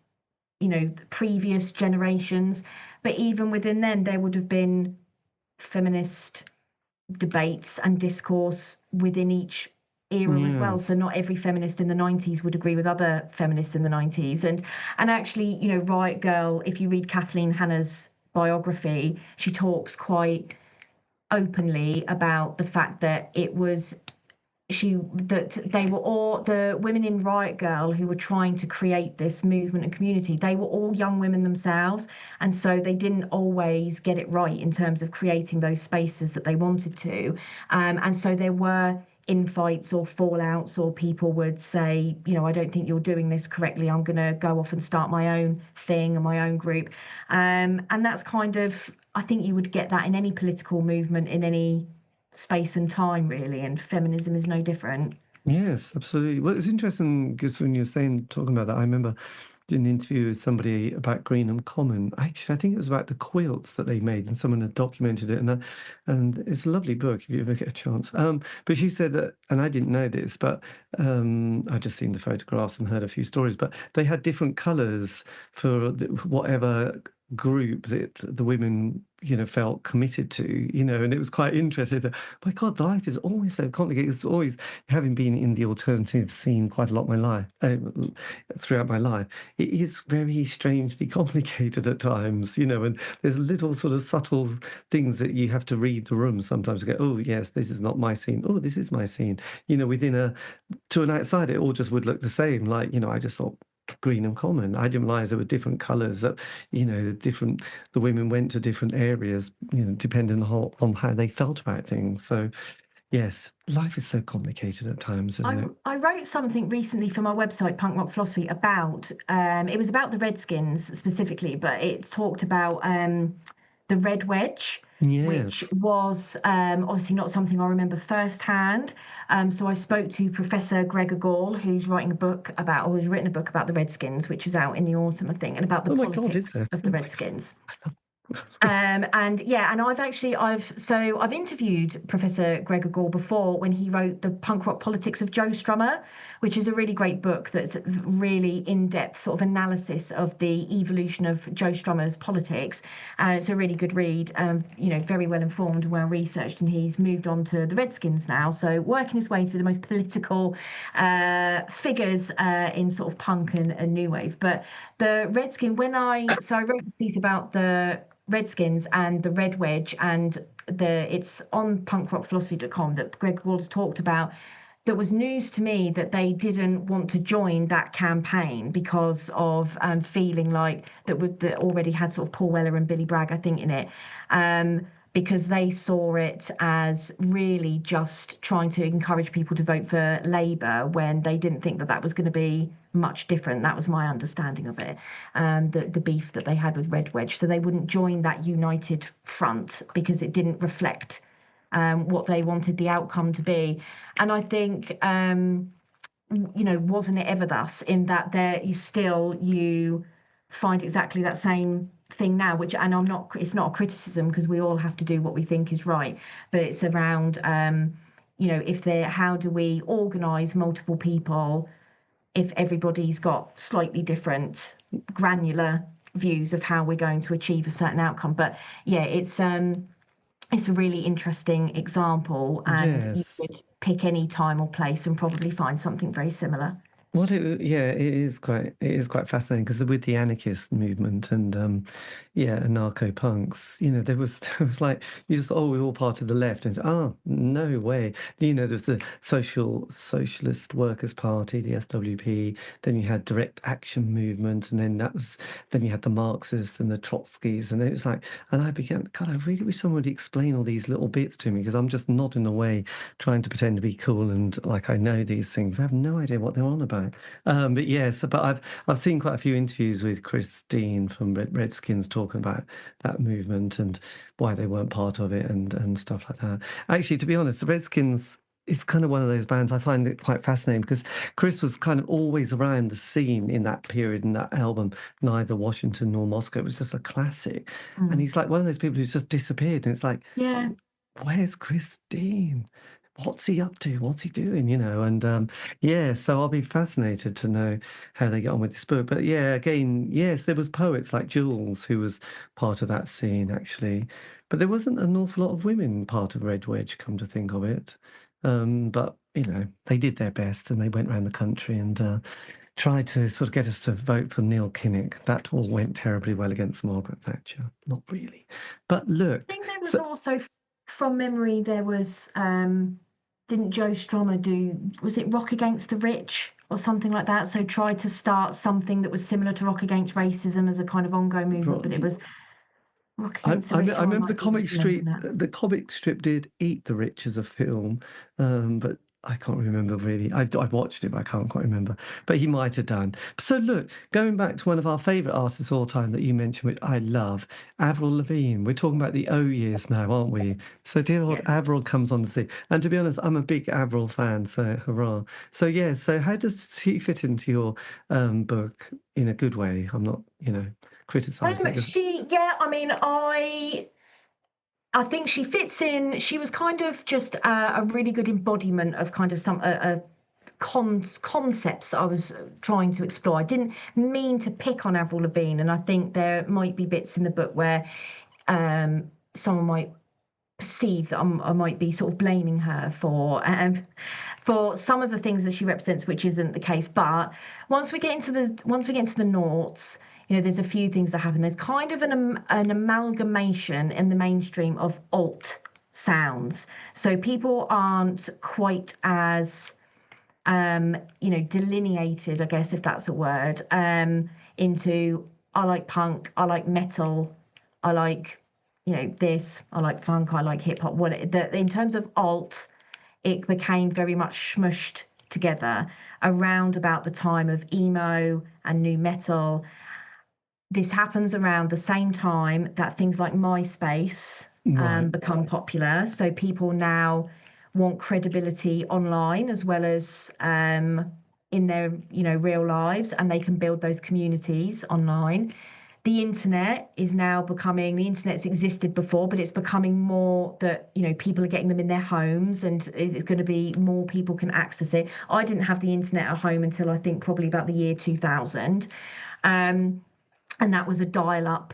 previous generations. But even within then, there would have been feminist debates and discourse within each era as well. So Yes. not every feminist in the 90s would agree with other feminists in the 90s. And actually, Riot Girl, if you read Kathleen Hanna's biography, she talks quite openly about the fact that they were all, the women in Riot Girl who were trying to create this movement and community, they were all young women themselves, and so they didn't always get it right in terms of creating those spaces that they wanted to, and so there were infights or fallouts, or people would say, I don't think you're doing this correctly, I'm going to go off and start my own thing and my own group. And that's kind of, I think you would get that in any political movement in any space and time, really, and feminism is no different. Yes, absolutely. Well, it's interesting because when you're talking about that, I remember did an interview with somebody about Greenham Common. Actually, I think it was about the quilts that they made, and someone had documented it. And it's a lovely book if you ever get a chance. But she said that, and I didn't know this, but I'd just seen the photographs and heard a few stories. But they had different colours for whatever group that the women felt committed to, and it was quite interesting that, my God, life is always so complicated. It's always, having been in the alternative scene quite a lot of my life, throughout my life, it is very strangely complicated at times, and there's little sort of subtle things that you have to read the room sometimes to go, oh yes, this is not my scene, oh this is my scene, within to an outsider it all just would look the same. Like, I just thought Greenham Common, I didn't realize there were different colors, that the women went to different areas, depending on how they felt about things. So yes, life is so complicated at times, isn't it? I wrote something recently for my website, Punk Rock Philosophy, about it was about the Redskins specifically, but it talked about the Red Wedge, which Yes. was obviously not something I remember firsthand. So I spoke to Professor Gregor Gall, who's writing a book about, or who's written a book about the Redskins, which is out in the autumn, I think, and about the Oh my God, is politics there? of Oh the my God. Redskins. I love And yeah, and I've interviewed Professor Gregor Gore before when he wrote The Punk Rock Politics of Joe Strummer, which is a really great book that's really in-depth sort of analysis of the evolution of Joe Strummer's politics. It's a really good read, very well informed and well researched, and he's moved on to the Redskins now, so working his way through the most political figures in sort of punk and new wave. But the Redskin, I wrote this piece about the Redskins and the Red Wedge, and it's on punkrockphilosophy.com that Greg Ward's talked about. That was news to me that they didn't want to join that campaign because of feeling like that already had sort of Paul Weller and Billy Bragg, I think, in it. Because they saw it as really just trying to encourage people to vote for Labour when they didn't think that was going to be much different. That was my understanding of it, the beef that they had with Red Wedge. So they wouldn't join that united front because it didn't reflect what they wanted the outcome to be. And I think, wasn't it ever thus, in that you find exactly that same thing now, which, and it's not a criticism because we all have to do what we think is right, but it's around, how do we organise multiple people if everybody's got slightly different granular views of how we're going to achieve a certain outcome. But yeah, it's a really interesting example, and you Yes. could pick any time or place and probably find something very similar. It is quite fascinating because with the anarchist movement and anarcho punks, there was like you just we're all part of the left, and no way, there's the Socialist Workers Party, the SWP, then you had Direct Action Movement, and then you had the Marxists and the Trotskys, and it was like, and I began, God, I really wish someone would explain all these little bits to me because I'm just nodding away, trying to pretend to be cool and like I know these things. I have no idea what they're on about. But yes, but I've seen quite a few interviews with Christine from Redskins talking about that movement and why they weren't part of it and stuff like that. Actually, to be honest, the Redskins. It's kind of one of those bands I find it quite fascinating because Chris was kind of always around the scene in that period in that album, Neither Washington Nor Moscow. It was just a classic. And he's like one of those people who's just disappeared. And it's like, Yeah. where's Christine? What's he up to? What's he doing? And so I'll be fascinated to know how they get on with this book. But yeah, again, yes, there was poets like Jules who was part of that scene actually, but there wasn't an awful lot of women part of Red Wedge, come to think of it. But they did their best and they went around the country and tried to sort of get us to vote for Neil Kinnock. That all went terribly well against Margaret Thatcher. Not really. But look, I think there was also, from memory, there was, didn't Joe Strummer do, was it Rock Against the Rich or something like that? So tried to start something that was similar to Rock Against Racism as a kind of ongoing movement, but it was Rock Against the Rich. I remember that. the comic strip did Eat the Rich as a film, but I can't remember really. I watched it, but I can't quite remember. But he might have done. So look, going back to one of our favourite artists of all time that you mentioned, which I love, Avril Lavigne. We're talking about the O years now, aren't we? So dear old Avril comes on the scene. And to be honest, I'm a big Avril fan, so hurrah. So yeah, so how does she fit into your book in a good way? I'm not, criticising it. I think she fits in. She was kind of just a really good embodiment of kind of some concepts that I was trying to explore. I didn't mean to pick on Avril Lavigne, and I think there might be bits in the book where someone might perceive that I might be sort of blaming her for some of the things that she represents, which isn't the case. But once we get into the noughts, there's a few things that happen. There's kind of an amalgamation in the mainstream of alt sounds. So people aren't quite as delineated, I guess, if that's a word, into I like punk, I like metal, I like this, I like funk, I like hip hop. In terms of alt, it became very much smushed together around about the time of emo and nu metal. This happens around the same time that things like MySpace become popular. So people now want credibility online as well as in their real lives, and they can build those communities online. The internet is now becoming, the internet's existed before, but it's becoming more that, people are getting them in their homes and it's going to be more people can access it. I didn't have the internet at home until I think probably about the year 2000. And that was a dial-up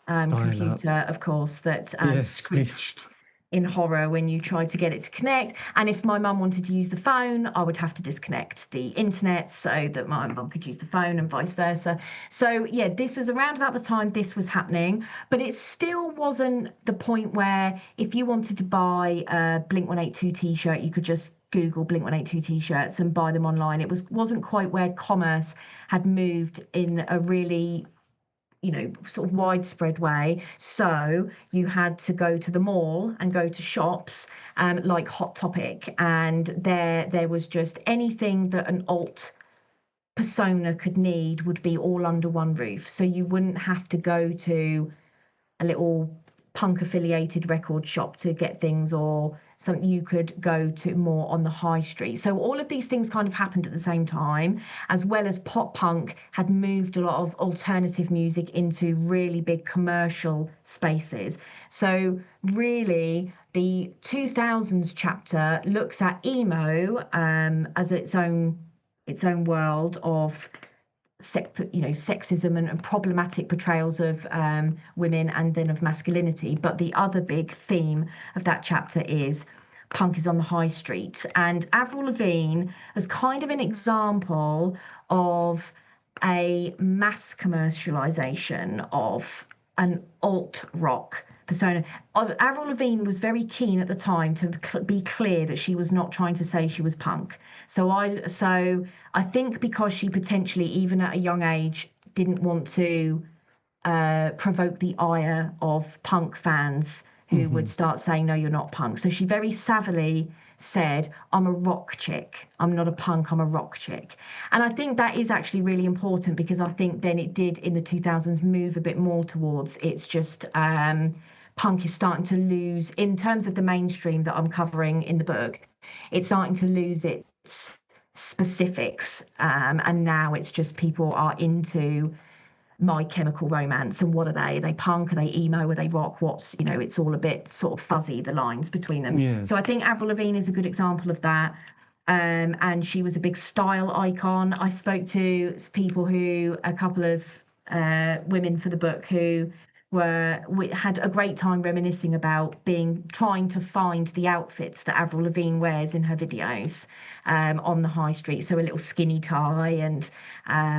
computer, of course, that screeched in horror when you tried to get it to connect. And if my mum wanted to use the phone, I would have to disconnect the internet so that my mum could use the phone and vice versa. So yeah, this was around about the time this was happening, but it still wasn't the point where if you wanted to buy a Blink-182 t-shirt, you could just Google Blink-182 t-shirts and buy them online. It wasn't quite where commerce had moved in a really sort of widespread way. So you had to go to the mall and go to shops like Hot Topic, and there was just anything that an alt persona could need would be all under one roof. So you wouldn't have to go to a little punk affiliated record shop to get things, or something you could go to more on the high street. So all of these things kind of happened at the same time, as well as pop punk had moved a lot of alternative music into really big commercial spaces. So really the 2000s chapter looks at emo as its own world of sexism and problematic portrayals of women and then of masculinity. But the other big theme of that chapter is punk is on the high street. And Avril Lavigne is kind of an example of a mass commercialization of an alt rock persona. Avril Lavigne was very keen at the time to be clear that she was not trying to say she was punk. So I think because she potentially, even at a young age, didn't want to provoke the ire of punk fans who would start saying, no, you're not punk. So she very savvily said, I'm a rock chick. I'm not a punk, I'm a rock chick. And I think that is actually really important because I think then it did in the 2000s move a bit more towards it's just punk is starting to lose, in terms of the mainstream that I'm covering in the book, it's starting to lose its specifics. And now it's just people are into My Chemical Romance, and what are they? Are they punk? Are they emo? Are they rock? It's all a bit sort of fuzzy, the lines between them. Yeah. So I think Avril Lavigne is a good example of that. And she was a big style icon. I spoke to a couple of women for the book who had a great time reminiscing about trying to find the outfits that Avril Lavigne wears in her videos on the high street. So a little skinny tie and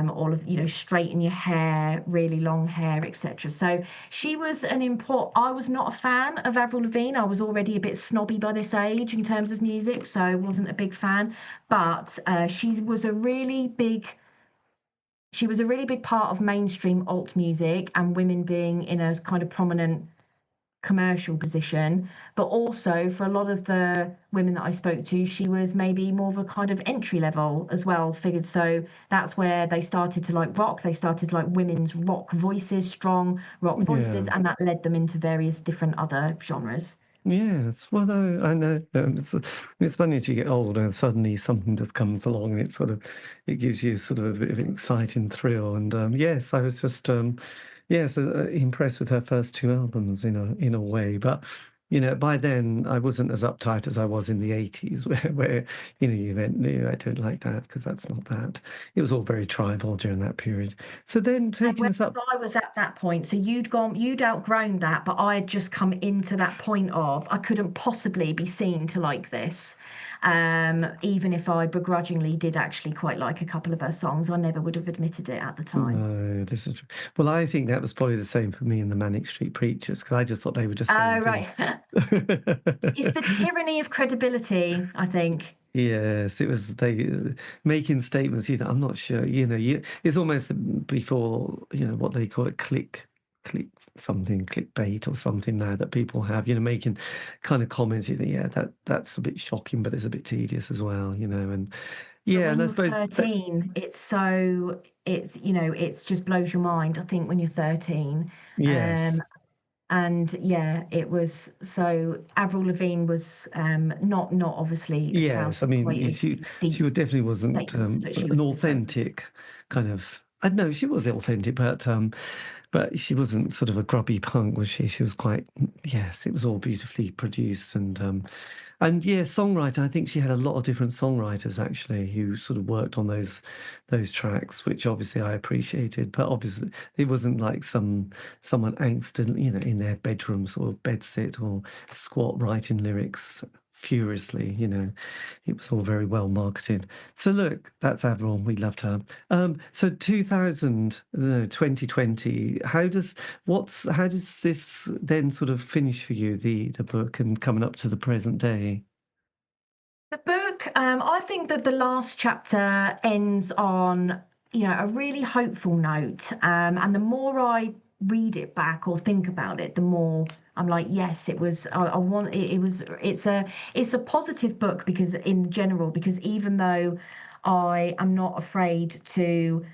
all of, straighten your hair, really long hair, etc. So she was I was not a fan of Avril Lavigne. I was already a bit snobby by this age in terms of music, so I wasn't a big fan. But she was a really big part of mainstream alt music and women being in a kind of prominent commercial position. But also for a lot of the women that I spoke to, she was maybe more of a kind of entry level as well, figured. So that's where they started to like rock. They started to like women's rock voices, strong rock voices, Yeah. and that led them into various different other genres. Yes, well, I know. It's funny as you get older, and suddenly something just comes along, and it gives you sort of a bit of an exciting thrill. And yes, I was just yes, impressed with her first two albums in a way. But by then I wasn't as uptight as I was in the 80s, where you went, no, I don't like that because that's not that. It was all very tribal during that period. So then And taking whereas us up. I was at that point, so you'd outgrown that, but I had just come into that point of I couldn't possibly be seen to like this. Even if I begrudgingly did actually quite like a couple of her songs, I never would have admitted it at the time. No, well, I think that was probably the same for me in the Manic Street Preachers because I just thought they were just Oh, saying things. right. It's the tyranny of credibility, I think. Yes, it was they making statements. I'm not sure. It's almost before what they call it, click something, clickbait or something now that people have. Making kind of comments. You think, yeah, that's a bit shocking, but it's a bit tedious as well. And But yeah, when and I you're suppose that 13, it's just blows your mind, I think, when you're 13. Um, yes, and yeah, it was so Avril Lavigne was not obviously yes. I espousing mean, quite as she deep definitely wasn't statements that she an was doing. authentic kind of. I know she was authentic, but she wasn't sort of a grubby punk, was she? She was quite, yes, it was all beautifully produced and yeah, songwriter. I think she had a lot of different songwriters actually who sort of worked on those tracks, which obviously I appreciated. But obviously, it wasn't like someone angst, in their bedrooms or bedsit or squat writing lyrics furiously. It was all very well marketed. So look, that's Avril. We loved her. So 2000, no, 2020. How does this then sort of finish for you, the book, and coming up to the present day? The book, I think that the last chapter ends on, a really hopeful note. And the more I read it back or think about it, the more I'm like, yes, it was. I want it. It was. It's a positive book because even though I am not afraid to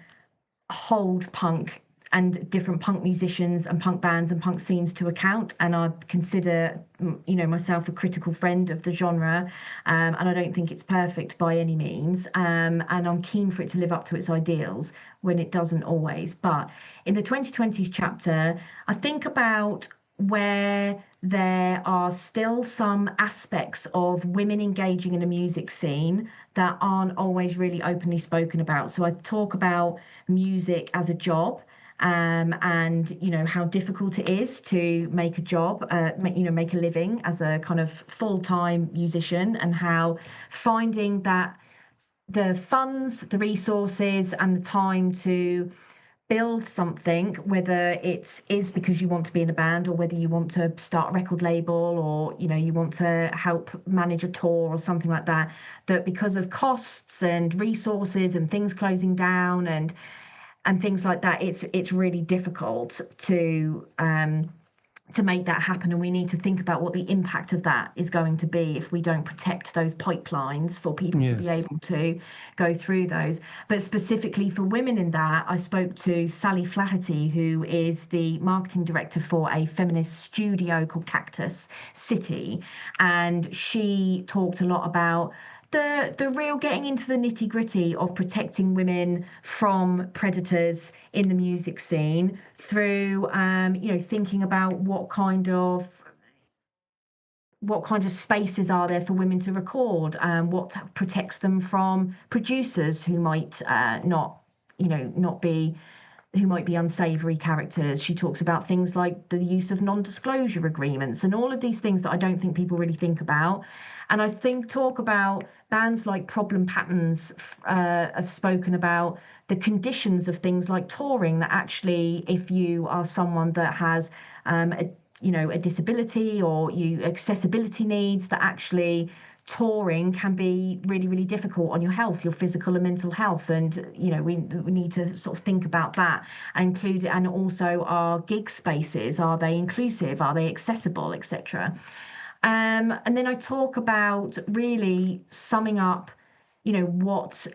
hold punk and different punk musicians and punk bands and punk scenes to account, and I consider myself a critical friend of the genre, and I don't think it's perfect by any means, and I'm keen for it to live up to its ideals when it doesn't always. But in the 2020s chapter, I think about where there are still some aspects of women engaging in a music scene that aren't always really openly spoken about. So I talk about music as a job and how difficult it is to make a job, make a living as a kind of full-time musician, and how finding that the funds, the resources, and the time to build something, whether it is because you want to be in a band or whether you want to start a record label or you want to help manage a tour or something like that, that because of costs and resources and things closing down and things like that, it's really difficult to make that happen. And we need to think about what the impact of that is going to be if we don't protect those pipelines for people to be able to go through those. But specifically for women in that, I spoke to Sally Flaherty, who is the marketing director for a feminist studio called Cactus City. And she talked a lot about the real getting into the nitty gritty of protecting women from predators in the music scene through thinking about what kind of spaces are there for women to record, and what protects them from producers who might not be who might be unsavory characters. She talks about things like the use of non-disclosure agreements and all of these things that I don't think people really think about. And I think talk about bands like Problem Patterns have spoken about the conditions of things like touring, that actually if you are someone that has a disability or accessibility needs, that actually touring can be really, really difficult on your health, your physical and mental health. And, we need to sort of think about that and include it. And also our gig spaces, are they inclusive? Are they accessible, etc.? And then I talk about really summing up, what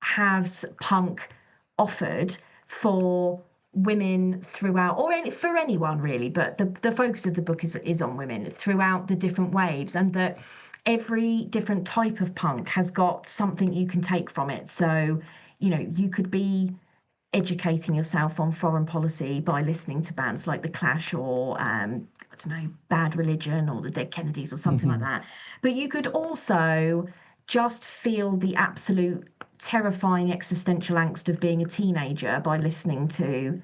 has punk offered for women throughout, or for anyone really, but the focus of the book is on women throughout the different waves, and that every different type of punk has got something you can take from it. So, you could be educating yourself on foreign policy by listening to bands like The Clash or I don't know, Bad Religion or the Dead Kennedys or something like that. But you could also just feel the absolute terrifying existential angst of being a teenager by listening to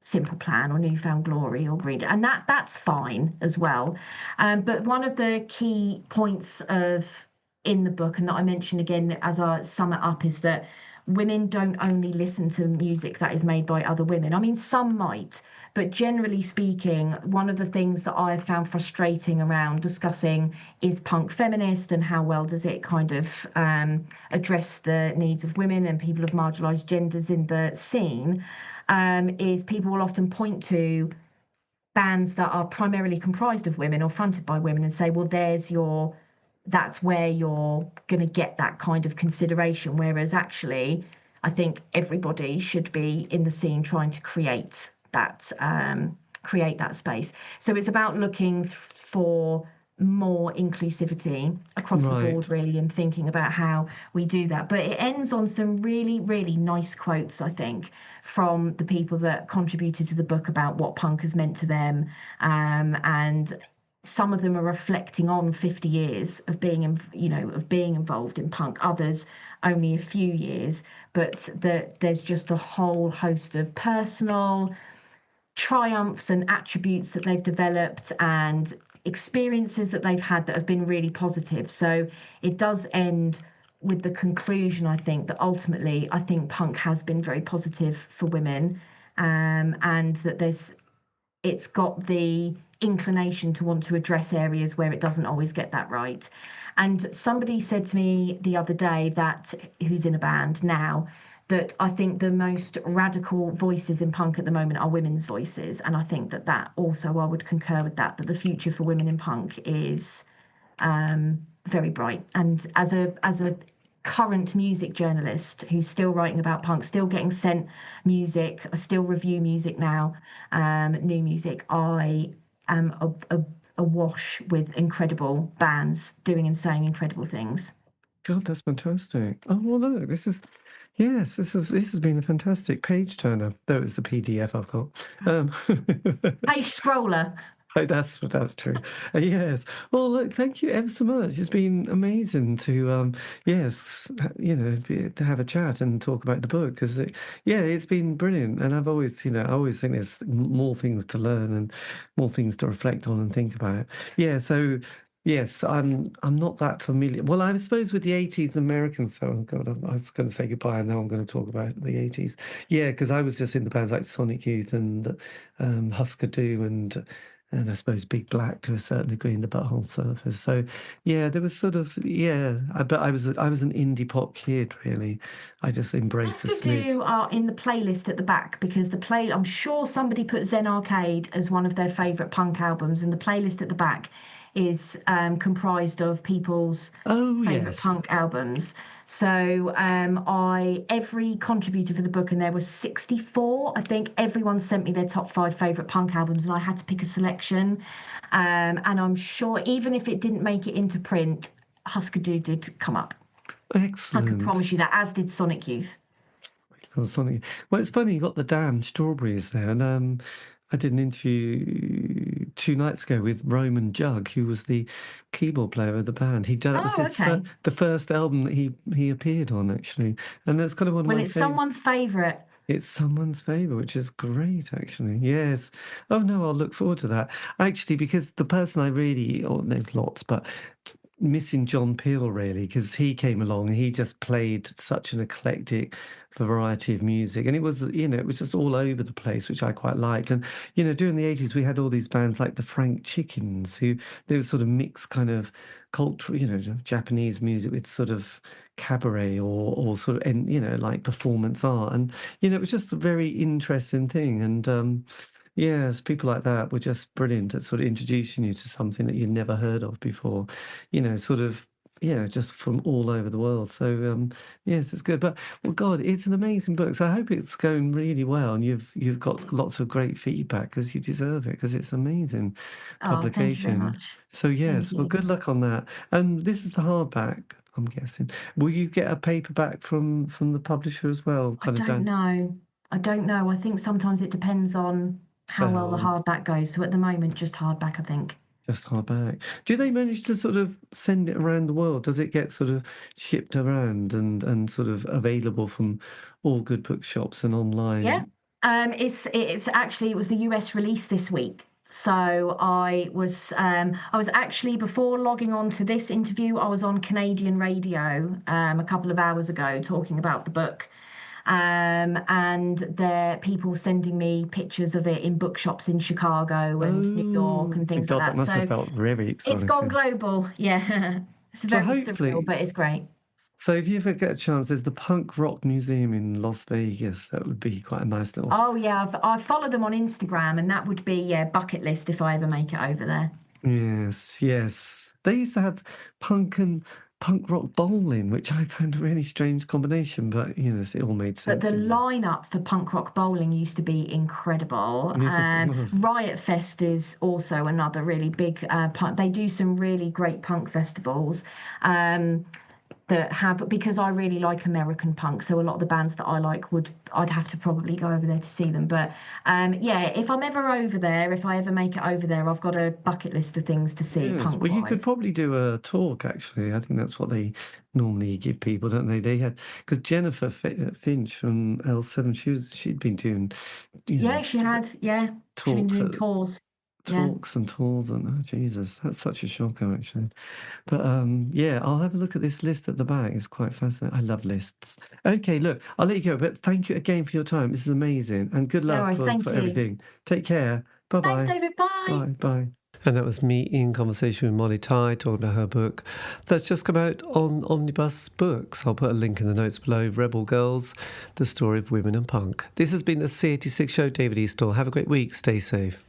Simple Plan or Newfound Glory or Green Day, and that's fine as well. But one of the key points in the book, and that I mention again as I sum it up, is that women don't only listen to music that is made by other women. I mean, some might, but generally speaking, one of the things that I have found frustrating around discussing is punk feminist and how well does it kind of address the needs of women and people of marginalised genders in the scene, is people will often point to bands that are primarily comprised of women or fronted by women and say, well, that's where you're going to get that kind of consideration. Whereas actually, I think everybody should be in the scene trying to create that space. So it's about looking for more inclusivity across the board, really, and thinking about how we do that. But it ends on some really, really nice quotes, I think, from the people that contributed to the book about what punk has meant to them, and some of them are reflecting on 50 years of being involved in punk, others only a few years, but there's just a whole host of personal triumphs and attributes that they've developed and experiences that they've had that have been really positive. So it does end with the conclusion, I think, that ultimately I think punk has been very positive for women, and that it's got the inclination to want to address areas where it doesn't always get that right. And somebody said to me the other day, that who's in a band now, that I think the most radical voices in punk at the moment are women's voices. And I think that also, I would concur with that the future for women in punk is very bright. And as a current music journalist who's still writing about punk, still getting sent music, I still review music now, new music, I am awash with incredible bands doing and saying incredible things. God, that's fantastic. Oh, well, look, this has been a fantastic page turner, though it's a PDF I've got. Page scroller. Oh, that's true. Yes. Well, look, thank you ever so much. It's been amazing to, yes, to have a chat and talk about the book because, it's been brilliant. And I've always, I always think there's more things to learn and more things to reflect on and think about. Yeah. So. Yes, I'm not that familiar. Well, I suppose with the 80s American stuff, oh God, I was going to say goodbye, and now I'm going to talk about the 80s. Yeah, because I was just in the bands like Sonic Youth and Husker Du and I suppose Big Black to a certain degree in the Butthole Surfers. So yeah, there was sort of but I was an indie pop kid really. I just embraced the Oscar Smiths. Do are in the playlist at the back because I'm sure somebody put Zen Arcade as one of their favourite punk albums, and the playlist at the back is comprised of people's Oh favourite yes, punk albums. So I every contributor for the book, and there were 64, I think, everyone sent me their top 5 favourite punk albums, and I had to pick a selection. And I'm sure even if it didn't make it into print, Husker Du did come up. I can excellent. promise you that, as did Sonic Youth. That was something. Well, it's funny you got the damned strawberries there, and I did an interview 2 nights ago with Roman Jug, who was the keyboard player of the band. That was Oh, okay. the first album that he appeared on actually, and that's kind of one of Well, my it's favorite. someone's favourite. It's someone's favourite, which is great, actually. Yes. Oh no, I'll look forward to that. Actually, because the person I really, oh, there's lots, but missing John Peel really, because he came along and he just played such an eclectic variety of music, and it was just all over the place, which I quite liked. And during the 80s, we had all these bands like the Frank Chickens, who they were sort of mixed kind of culture, Japanese music with sort of cabaret or sort of and like performance art, and it was just a very interesting thing. And yes, people like that were just brilliant at sort of introducing you to something that you'd never heard of before, sort of just from all over the world. So yes, it's good. But well, God, it's an amazing book. So I hope it's going really well, and you've got lots of great feedback because you deserve it because it's amazing Oh, thank you very publication. much. So Thank yes, well, you. good luck on that. And this is the hardback, I'm guessing. Will you get a paperback from the publisher as well? I Kind of don't down know. I don't know. I think sometimes it depends on how well the sales. hardback goes. So at the moment, just hardback, I think. Just hardback. Do they manage to sort of send it around the world? Does it get sort of shipped around and sort of available from all good bookshops and Yeah. online? It's actually it was the US release this week. So I was actually before logging on to this interview, I was on Canadian radio a couple of hours ago talking about the book. And there people sending me pictures of it in bookshops in Chicago and New York Oh, and things like God, that that. must have So felt very it's gone exciting. global. Yeah. It's So very surreal, hopefully, but it's great. so if you ever get a chance, there's the Punk Rock Museum in Las Vegas. That would be quite a nice little. Oh yeah, I follow them on Instagram, and that would be bucket list if I ever make it over there. Yes, yes. They used to have punk and punk rock bowling, which I found a really strange combination, but it all made But the sense in the end. lineup for punk rock bowling used to be incredible. Yes, it was. Riot Fest is also another really big punk. They do some really great punk festivals. That have because I really like American punk, so a lot of the bands that I like I'd have to probably go over there to see them. But if I'm ever over there, if I ever make it over there, I've got a bucket list of things to see Yes. punk Well, you could wise. probably do a talk, actually. I think that's what they normally give people, don't they? They had, because Jennifer Finch from L7, she'd been doing, you know, Yeah, she had. Yeah, she's been talks doing at tours. Yeah. talks and tours, and oh, Jesus, that's such a shocker, actually. But yeah, I'll have a look at this list at the back. It's quite fascinating. I love lists. Okay, look, I'll let you go, but thank you again for your time. This is amazing, and good No luck worries. for Thank you. everything. Take care. Thanks, Bye-bye. David. Bye. Bye bye. And that was me in conversation with Molly Ty talking about her book that's just come out on Omnibus Books. I'll put a link in the notes below. Rebel Girls, the story of women and punk. This has been the C86 show. David Eastaugh. Have a great week. Stay safe.